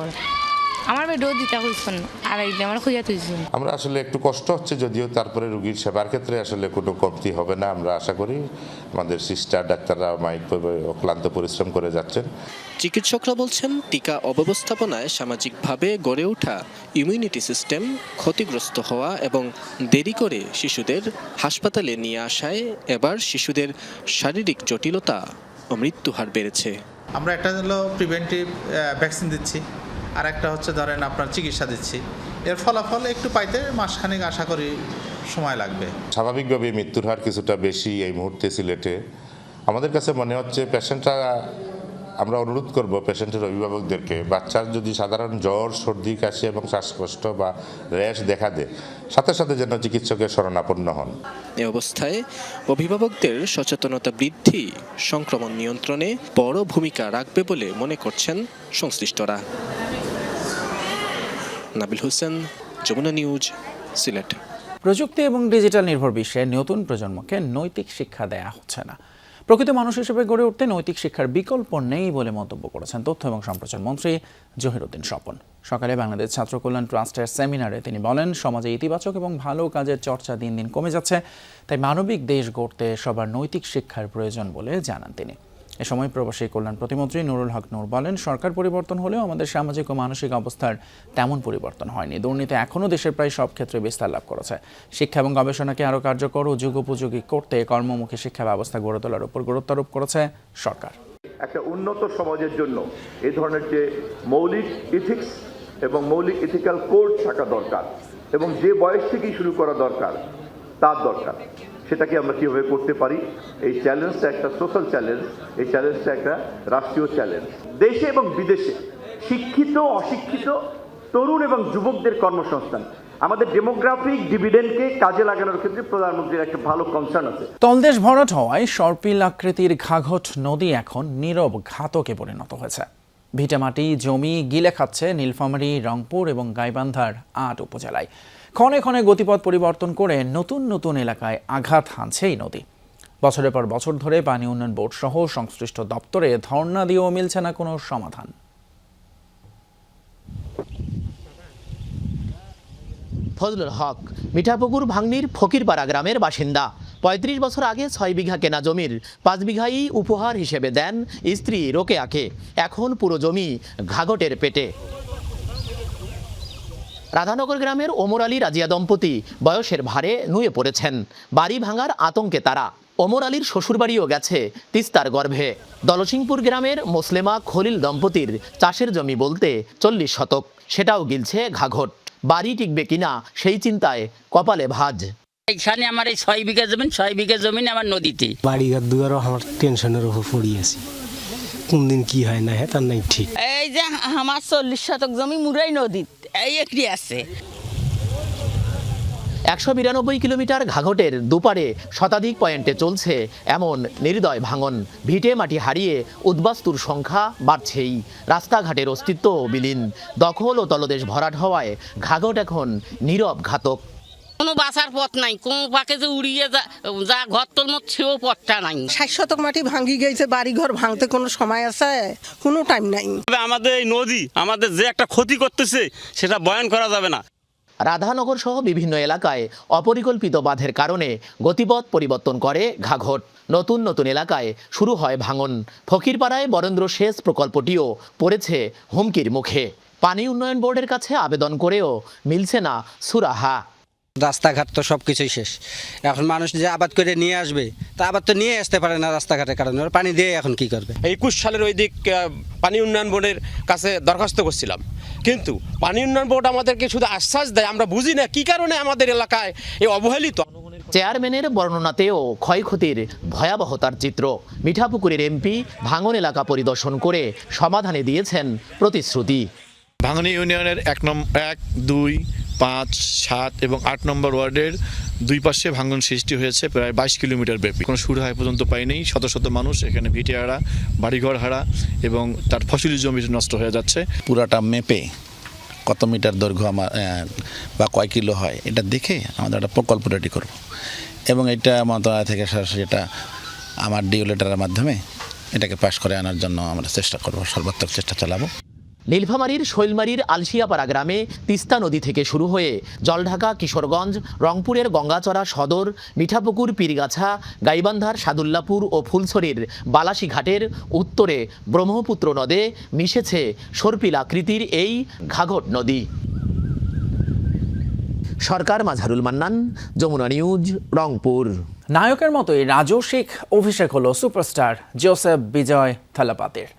আমার বেডও দিতে হয়েছেন আর আমার খুঁজে তুলছেন। আমরা আসলে একটু কষ্ট হচ্ছে যদিও, তারপরে রোগীর সেবার ক্ষেত্রে আসলে কোনো কমতি হবে না আমরা আশা করি। আমাদের সিস্টার ডাক্তাররা অক্লান্ত পরিশ্রম করে যাচ্ছেন। চিকিৎসকরা বলছেন টিকা অব্যবস্থাপনায় সামাজিকভাবে গড়ে ওঠা ইমিউনিটি সিস্টেম ক্ষতিগ্রস্ত হওয়া এবং দেরি করে শিশুদের হাসপাতালে নিয়ে আসায় এবার শিশুদের শারীরিক জটিলতা ও মৃত্যুহার বেড়েছে। আমরা একটা হলো প্রিভেন্টিভ ভ্যাকসিন দিচ্ছি, আর একটা হচ্ছে ধরেন আপনার চিকিৎসা দিচ্ছি। এর ফলাফল একটু পাইতে মাসখানেক আশা করি সময় লাগবে। স্বাভাবিকভাবে মৃত্যুর হার কিছুটা বেশি এই মুহূর্তে সিলেটে। আমাদের কাছে মনে হচ্ছে পেশেন্টরা, আমরা অনুরোধ করব পেশেন্টের অভিভাবকদেরকে, বাচ্চার যদি সাধারণ জ্বর, সর্দি, কাশি এবং শ্বাসকষ্ট বা র্যাশ দেখা দেয় সাথে সাথে যেন চিকিৎসকের শরণাপন্ন হন। এ অবস্থায় অভিভাবকদের সচেতনতা বৃদ্ধি সংক্রমণ নিয়ন্ত্রণে বড় ভূমিকা রাখবে বলে মনে করছেন সংশ্লিষ্টরা। নাবিল হোসেন, যমুনা নিউজ, সিলেট। প্রযুক্তি এবং ডিজিটাল নির্ভর বিশ্বে নতুন প্রজন্মকে নৈতিক শিক্ষা দেয়া হচ্ছে না। প্রকৃত মানুষ হিসেবে গড়ে উঠতে নৈতিক শিক্ষার বিকল্প নেই বলে মন্তব্য করেছেন তথ্য এবং সম্প্রচার মন্ত্রী জহিরুদ্দিন স্বপন। সকালে বাংলাদেশ ছাত্র কল্যাণ ট্রাস্টের সেমিনারে তিনি বলেন, সমাজে ইতিবাচক এবং ভালো কাজের চর্চা দিন দিন কমে যাচ্ছে, তাই মানবিক দেশ গড়তে সবার নৈতিক শিক্ষার প্রয়োজন বলে জানান তিনি। এ সময় প্রবাসী কল্যাণ প্রতিমন্ত্রী নুরুল হক নূর বলেন, সরকার পরিবর্তন হলেও আমাদের সামাজিক ও মানসিক অবস্থার তেমন পরিবর্তন হয়নি। দুর্নীতি এখনও দেশের প্রায় সব ক্ষেত্রে বিস্তার লাভ করেছে। শিক্ষা এবং গবেষণাকে আরও কার্যকর ও যুগোপযোগী করতে কর্মমুখী শিক্ষা ব্যবস্থা গড়ে তোলার উপর গুরুত্ব আরোপ করেছে সরকার। একটা উন্নত সমাজের জন্য এই ধরনের যে মৌলিক ইথিক্স এবং মৌলিক ইথিক্যাল কোড থাকা দরকার এবং যে বয়স থেকেই শুরু করা দরকার তার দরকার, সেটাকে আমরা কীভাবে করতে পারি। এই চ্যালেঞ্জটা একটা সোশ্যাল চ্যালেঞ্জ, এই চ্যালেঞ্জটা একটা রাষ্ট্রীয় চ্যালেঞ্জ। দেশে এবং বিদেশে শিক্ষিত অশিক্ষিত তরুণ এবং যুবকদের কর্মসংস্থান, আমাদের ডেমোগ্রাফিক ডিভিডেন্ডকে কাজে লাগানোর ক্ষেত্রে প্রধানমন্ত্রীর একটা ভালো কনসার্ন আছে। তলদেশ ভরাট হওয়ায় সর্পিল আকৃতির ঘাঘট নদী এখন নীরব ঘাতকে পরিণত হয়েছে। ভিটেমাটি জমি গিলে খাচ্ছে নীলফামারী, রংপুর এবং গাইবান্ধার ৮ উপজেলায়। ক্ষণে ক্ষণে গতিপথ পরিবর্তন করে নতুন নতুন এলাকায় আঘাত হানছে এই নদী। বছরের পর বছর ধরে পানি উন্নয়ন বোর্ড সহ সংশ্লিষ্ট দপ্তরে ধর্ণা দিয়েও মিলছে না কোনো সমাধান। ফজলুল হক মিঠাপুকুর ভাঙনির ফকিরপাড়া গ্রামের বাসিন্দা। ৩৫ বছর আগে ৬ বিঘা কেনা জমির ৫ বিঘাই উপহার হিসেবে দেন স্ত্রী রোকেয়াকে। এখন পুরো জমি ঘাঘটের পেটে। রাধানগর গ্রামের ওমর আলী রাজিয়া দম্পতি বয়সের ভারে নুয়ে পড়েছেন। বাড়ি ভাঙার আতঙ্কে তারা। ওমর আলীর শ্বশুরবাড়িও গেছে তিস্তার গর্ভে। দলসিংপুর গ্রামের মোসলেমা খলিল দম্পতির চাষের জমি বলতে ৪০ শতক, সেটাও গিলছে ঘাঘট। বাড়ি টিকবে কিনা সেই চিন্তায় কপালে ভাঁজ। এখানে আমার এই ৬ বিঘা জমি, ৬ বিঘা জমি আমার নদীতে। বাড়িঘর দুয়ারও আমার টেনশনের উপর পড়ে আছি, কোন দিন কি হয় না হয় তার নাই ঠিক। এই যে আমার ৪০ শতক জমি মুরাই নদীত এই একটি আছে। ১৯২ কিলোমিটার ঘাঘটের দুপারে শতাধিক পয়েন্টে চলছে এমন নির্দয় ভাঙন। ভিটে মাটি হারিয়ে উদ্বাস্তুর সংখ্যা বাড়ছেই, রাস্তাঘাটের অস্তিত্ব বিলীন। দখল ও তলদেশ ভরাট হওয়ায় ঘাঘট এখন নীরব ঘাতক। কোনো বাঁচার পথ নাই, কোন পাকে যে উড়িয়ে যা ঘর তোর মত সেও পথটা নাই। ৬০ শতক মাটি ভাঙি গেছে, বাড়িঘর ভাঙতে কোনো সময় আছে? কোনো টাইম নাই। আমাদের এই নদী আমাদের যে একটা ক্ষতি করতেছে সেটা বয়ান করা যাবে না। রাধানগর সহ বিভিন্ন এলাকায় অপরিকল্পিত বাঁধের কারণে গতিপথ পরিবর্তন করে ঘাঘট। নতুন নতুন এলাকায় শুরু হয় ভাঙন। ফকিরপাড়ায় বরেন্দ্র সেচ প্রকল্পটিও পড়েছে হুমকির মুখে। পানি উন্নয়ন বোর্ডের কাছে আবেদন করেও মিলছে না সুরাহা। রাস্তাঘাট তো সব কিছুই শেষ। এখন মানুষ যে আবাদ করে নিয়ে আসবে, তা আবাদ তো নিয়ে আসতে পারে না রাস্তাঘাটের কারণে। ওরা পানি দিয়ে এখন কি করবে? ২১ সালের ওই দিক পানি উন্নয়ন বোর্ডের কাছে দরখাস্ত করছিলাম, কিন্তু পানি উন্নয়ন বোর্ড আমাদেরকে শুধু আশ্বাস দেয়, আমরা বুঝি না কি কারণে আমাদের এলাকায় এই অবহেলিত। চেয়ারম্যানের বর্ণনাতেও ক্ষয়ক্ষতির ভয়াবহতার চিত্র। মিঠাপুকুরের এমপি ভাঙন এলাকা পরিদর্শন করে সমাধানে দিয়েছেন প্রতিশ্রুতি। ভাঙনী ইউনিয়নের ১, ২, ৫, ৭ এবং ৮ নম্বর ওয়ার্ডের দুই পাশে ভাঙন সৃষ্টি হয়েছে প্রায় ২২ কিলোমিটার ব্যাপী। কোনো সুরাহা পর্যন্ত পায়নি। শত শত মানুষ এখানে ভিটে হারা, বাড়িঘর হারা এবং তার ফসলি জমি নষ্ট হয়ে যাচ্ছে। পুরাটা মেপে কত মিটার দৈর্ঘ্য আমার বা কয় কিলো হয় এটা দেখে আমাদের একটা প্রকল্প রেডি করব এবং এটা মন্ত্রণালয় থেকে সরাসরি এটা আমার ডিও লেটারের মাধ্যমে এটাকে পাস করে আনার জন্য আমরা চেষ্টা করব, সর্বাত্মক চেষ্টা চালাবো। নীলফামারীর শৈলমারীর আলশিয়াপাড়া গ্রামে তিস্তা নদী থেকে শুরু হয়ে জলঢাকা কিশোরগঞ্জ, রংপুরের গঙ্গাচড়া সদর, মিঠাপুকুর পীরগাছা, গাইবান্ধার সাদুল্লাপুর ও ফুলছড়ির বালাসী ঘাটের উত্তরে ব্রহ্মপুত্র নদে মিশেছে সর্পিল আকৃতির এই ঘাঘট নদী। সরকার মাঝারুল মান্নান, যমুনা নিউজ, রংপুর। নায়কের মতোই রাজস্বিক অভিষেক হলো সুপারস্টার জোসেফ বিজয় থালাপাতির।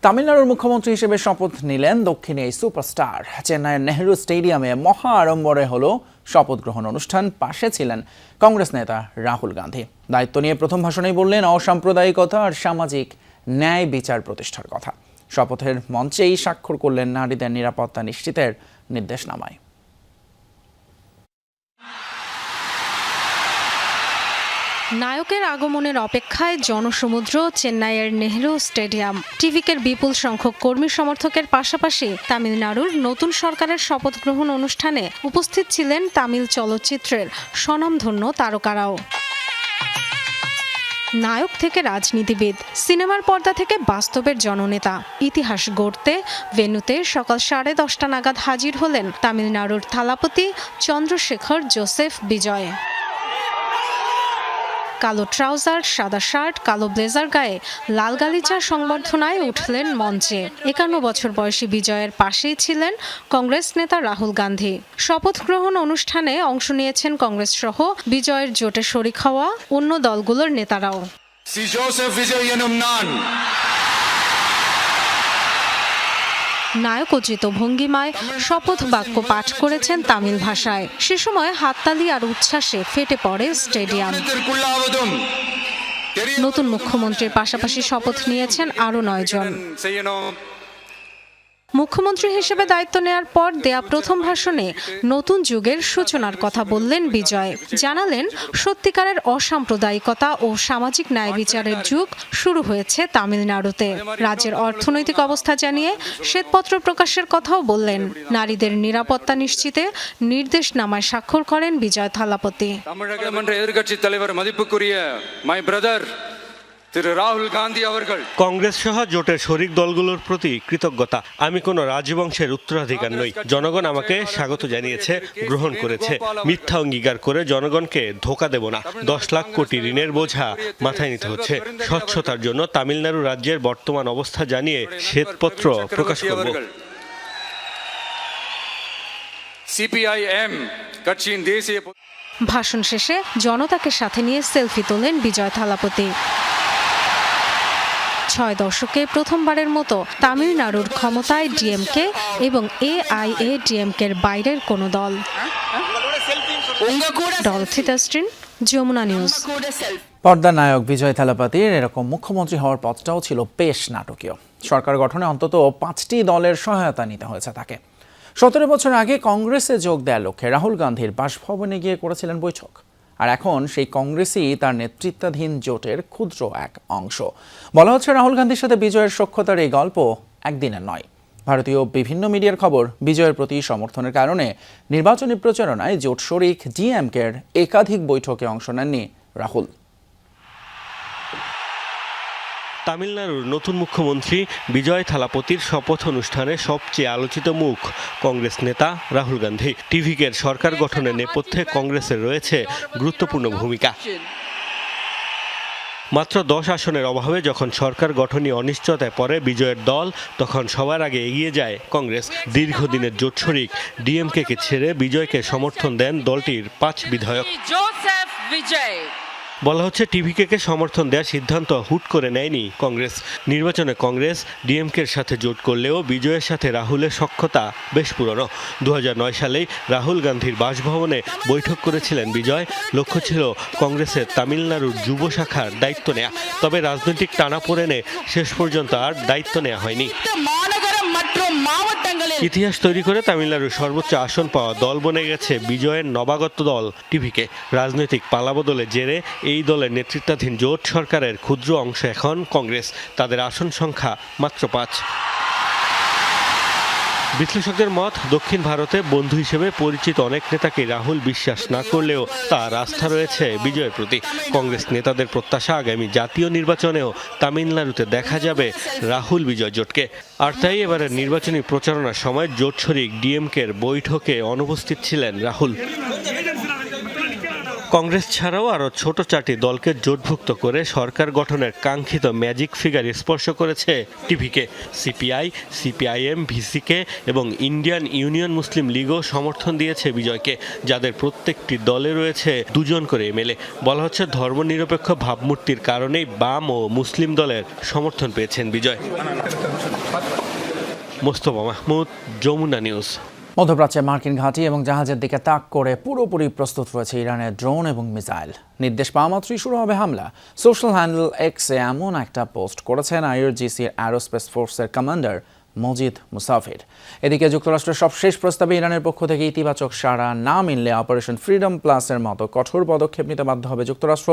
তামিলনাড়ুর মুখ্যমন্ত্রী হিসেবে শপথ নিলেন দক্ষিণী এই সুপারস্টার। চেন্নাইয়ের নেহরু স্টেডিয়ামে মহা আড়ম্বরে হলো শপথ গ্রহণ অনুষ্ঠান। পাশে ছিলেন কংগ্রেস নেতা রাহুল গান্ধী। দায়িত্ব নিয়ে প্রথম ভাষণেই বললেন অসাম্প্রদায়িকতা আর সামাজিক ন্যায় বিচার প্রতিষ্ঠার কথা। শপথের মঞ্চেই স্বাক্ষর করলেন নারীদের নিরাপত্তা নিশ্চিতের নির্দেশনামায়। নায়কের আগমনের অপেক্ষায় জনসমুদ্র চেন্নাইয়ের নেহরু স্টেডিয়াম। টিভিকের বিপুল সংখ্যক কর্মী সমর্থকের পাশাপাশি তামিলনাড়ুর নতুন সরকারের শপথ গ্রহণ অনুষ্ঠানে উপস্থিত ছিলেন তামিল চলচ্চিত্রের স্বনামধন্য তারকারাও। নায়ক থেকে রাজনীতিবিদ, সিনেমার পর্দা থেকে বাস্তবের জননেতা, ইতিহাস গড়তে ভেন্যুতে সকাল 10:30 নাগাদ হাজির হলেন তামিলনাড়ুর থালাপতি চন্দ্রশেখর জোসেফ বিজয়। কালো ট্রাউজার, সাদা শার্ট, কালো ব্লেজার গায়ে লাল গালিচা সংবর্ধনায় উঠলেন মঞ্চে। 51 বছর বয়সী বিজয়ের পাশেই ছিলেন কংগ্রেস নেতা রাহুল গান্ধী। শপথ গ্রহণ অনুষ্ঠানে অংশ নিয়েছেন কংগ্রেস সহ বিজয়ের জোটে শরিক হওয়া অন্য দলগুলোর নেতারাও। নায়কোচিত ভঙ্গিমায় শপথ বাক্য পাঠ করেছেন তামিল ভাষায়। সে সময় হাততালি আর উচ্ছ্বাসে ফেটে পড়ে স্টেডিয়াম। নতুন মুখ্যমন্ত্রীর পাশাপাশি শপথ নিয়েছেন আরও 9 জন। মুখ্যমন্ত্রী হিসেবে দায়িত্ব নেয়ার পর দেয়া প্রথম ভাষণে নতুন যুগের সূচনার কথা বললেন বিজয়। জানালেন সত্যিকারের অসাম্প্রদায়িকতা ও সামাজিক ন্যায় বিচারের যুগ শুরু হয়েছে তামিলনাড়ুতে। রাজ্যের অর্থনৈতিক অবস্থা জানিয়ে শ্বেতপত্র প্রকাশের কথাও বললেন। নারীদের নিরাপত্তা নিশ্চিতে নির্দেশনামায় স্বাক্ষর করেন বিজয় থালাপতি। এதிர்க்கட்சி தலைவர் மதிப்புக்குரிய my brother রাহুল গান্ধী কংগ্রেস সহ জোটের শরিক দলগুলোর প্রতি কৃতজ্ঞতা। আমি কোনো রাজবংশের উত্তরাধিকার নই। জনগণ আমাকে স্বাগত জানিয়েছে, গ্রহণ করেছে। মিথ্যা অঙ্গীকার করে জনগণকে ধোঁকা দেব না। 10 লাখ কোটি ঋণের বোঝা মাথায় নিতে হচ্ছে। স্বচ্ছতার জন্য তামিলনাড়ু রাজ্যের বর্তমান অবস্থা জানিয়ে শ্বেতপত্র প্রকাশ করব। সিপিআইএম কচ্ছিন দেশীয় ভাষণ শেষে জনতাকে সাথে নিয়ে সেলফি তোলেন বিজয় থালাপতি। 6 দশকে প্রথমবারের মতো তামিলনাড়ুর ক্ষমতায় ডিএমকে এবং এআইএডিএমকের বাইরের কোনো দল। Dorothy Tastin, Jamuna news. পর্দার নায়ক বিজয় থালাপতির এরকম মুখ্যমন্ত্রী হওয়ার পথটাও ছিল বেশ নাটকীয়। সরকার গঠনে অন্তত 5টি দলের সহায়তা নিতে হয়েছে তাকে। 17 বছর আগে কংগ্রেসে যোগ দেওয়ার লক্ষ্যে রাহুল গান্ধীর বাসভবনে গিয়ে করেছিলেন বৈঠক। আর এখন সেই কংগ্রেসই তার নেতৃত্বাধীন জোটের ক্ষুদ্র এক অংশ। বলা হচ্ছে রাহুল গান্ধীর সাথে বিজয়ের সখ্যতার এই গল্প একদিনের নয়। ভারতীয় বিভিন্ন মিডিয়ার খবর, বিজয়ের প্রতি সমর্থনের কারণে নির্বাচনী প্রচারণায় জোট শরিক ডিএমকের একাধিক বৈঠকে অংশ নেননি রাহুল। তামিলনাড়ুর নতুন মুখ্যমন্ত্রী বিজয় থালাপতির শপথ অনুষ্ঠানে সবচেয়ে আলোচিত মুখ কংগ্রেস নেতা রাহুল গান্ধী। টিভিকের সরকার গঠনের নেপথ্যে কংগ্রেসের রয়েছে গুরুত্বপূর্ণ ভূমিকা। মাত্র 10 আসনের অভাবে যখন সরকার গঠনে অনিশ্চয়তায় পড়ে বিজয়ের দল, তখন সবার আগে এগিয়ে যায় কংগ্রেস। দীর্ঘদিনের জোট শরিক ডিএমকে ছেড়ে বিজয়কে সমর্থন দেন দলটির 5 বিধায়ক। বলা হচ্ছে টিভিকে সমর্থন দেওয়ার সিদ্ধান্ত হুট করে নেয়নি কংগ্রেস। নির্বাচনে কংগ্রেস ডিএমকের সাথে জোট করলেও বিজয়ের সাথে রাহুলের সখ্যতা বেশ পুরনো। 2009 সালেই রাহুল গান্ধীর বাসভবনে বৈঠক করেছিলেন বিজয়। লক্ষ্য ছিল কংগ্রেসের তামিলনাড়ুর যুব শাখার দায়িত্ব নেয়া। তবে রাজনৈতিক টানাপোড়েনে শেষ পর্যন্ত আর দায়িত্ব নেওয়া হয়নি। ইতিহাস তৈরি করে তামিলনাড়ুর সর্বোচ্চ আসন পাওয়া দল বনে গেছে বিজয়ের নবাগত দল টিভিকে। রাজনৈতিক পালাবদলের জেরে এই দলের নেতৃত্বাধীন জোট সরকারের ক্ষুদ্র অংশ এখন কংগ্রেস। তাদের আসন সংখ্যা মাত্র 5। বিশ্লেষকদের মত, দক্ষিণ ভারতে বন্ধু হিসেবে পরিচিত অনেক নেতাকে রাহুল বিশ্বাস না করলেও তার আস্থা রয়েছে বিজয়ের প্রতি। কংগ্রেস নেতাদের প্রত্যাশা আগামী জাতীয় নির্বাচনেও তামিলনাড়ুতে দেখা যাবে রাহুল বিজয় জোটকে। আর তাই এবারের নির্বাচনী প্রচারণার সময় জোট শরিক ডিএমকের বৈঠকে অনুপস্থিত ছিলেন রাহুল। কংগ্রেস ছাড়াও আরও ছোট 4টি দলকে জোটভুক্ত করে সরকার গঠনের কাঙ্ক্ষিত ম্যাজিক ফিগার স্পর্শ করেছে টিভিকে। সিপিআই, সিপিআইএম, ভিসিকে এবং ইন্ডিয়ান ইউনিয়ন মুসলিম লীগও সমর্থন দিয়েছে বিজয়কে, যাদের প্রত্যেকটি দলে রয়েছে 2 জন করে এমএলএ। বলা হচ্ছে ধর্মনিরপেক্ষ ভাবমূর্তির কারণেই বাম ও মুসলিম দলের সমর্থন পেয়েছেন বিজয়। মোস্তফা মাহমুদ, যমুনা নিউজ। মধ্যপ্রাচ্যে মার্কিন ঘাঁটি এবং জাহাজের দিকে তাক করে পুরোপুরি প্রস্তুত রয়েছে ইরানের ড্রোন এবং মিসাইল। নির্দেশ পাওয়া মাত্রই শুরু হবে হামলা। সোশ্যাল হ্যান্ডেল এক্সে এমন একটা পোস্ট করেছেন আইআরজিসির অ্যারোস্পেস ফোর্সের কমান্ডার মজিদ মুসাফির। এদিকে যুক্তরাষ্ট্রের সবশেষ প্রস্তাবে ইরানের পক্ষ থেকে ইতিবাচক সাড়া না মিললে অপারেশন ফ্রিডম প্লাসের মতো কঠোর পদক্ষেপ নিতে বাধ্য হবে যুক্তরাষ্ট্র।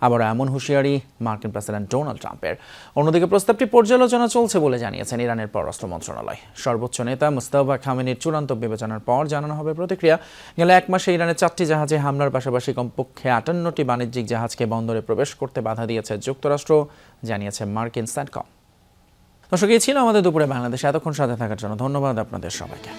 আবার এমন হুঁশিয়ারি মার্কিন প্রেসিডেন্ট ডোনাল্ড ট্রাম্পের। অন্যদিকে প্রস্তাবটি পর্যালোচনা চলছে বলে জানিয়েছেন ইরানের পররাষ্ট্র মন্ত্রণালয়। সর্বোচ্চ নেতা মুস্তাফা খামেনির চূড়ান্ত বিবেচনার পর জানানো হবে প্রতিক্রিয়া। গেল 1 মাসে ইরানের 4টি জাহাজে হামলার পাশাপাশি কমপক্ষে 58টি বাণিজ্যিক জাহাজকে বন্দরে প্রবেশ করতে বাধা দিয়েছে যুক্তরাষ্ট্র, জানিয়েছে মার্কিন স্যাটকম। দর্শক, এই ছিল আমাদের দুপুরে বাংলাদেশে। এতক্ষণ সাথে থাকার জন্য ধন্যবাদ আপনাদের সবাইকে।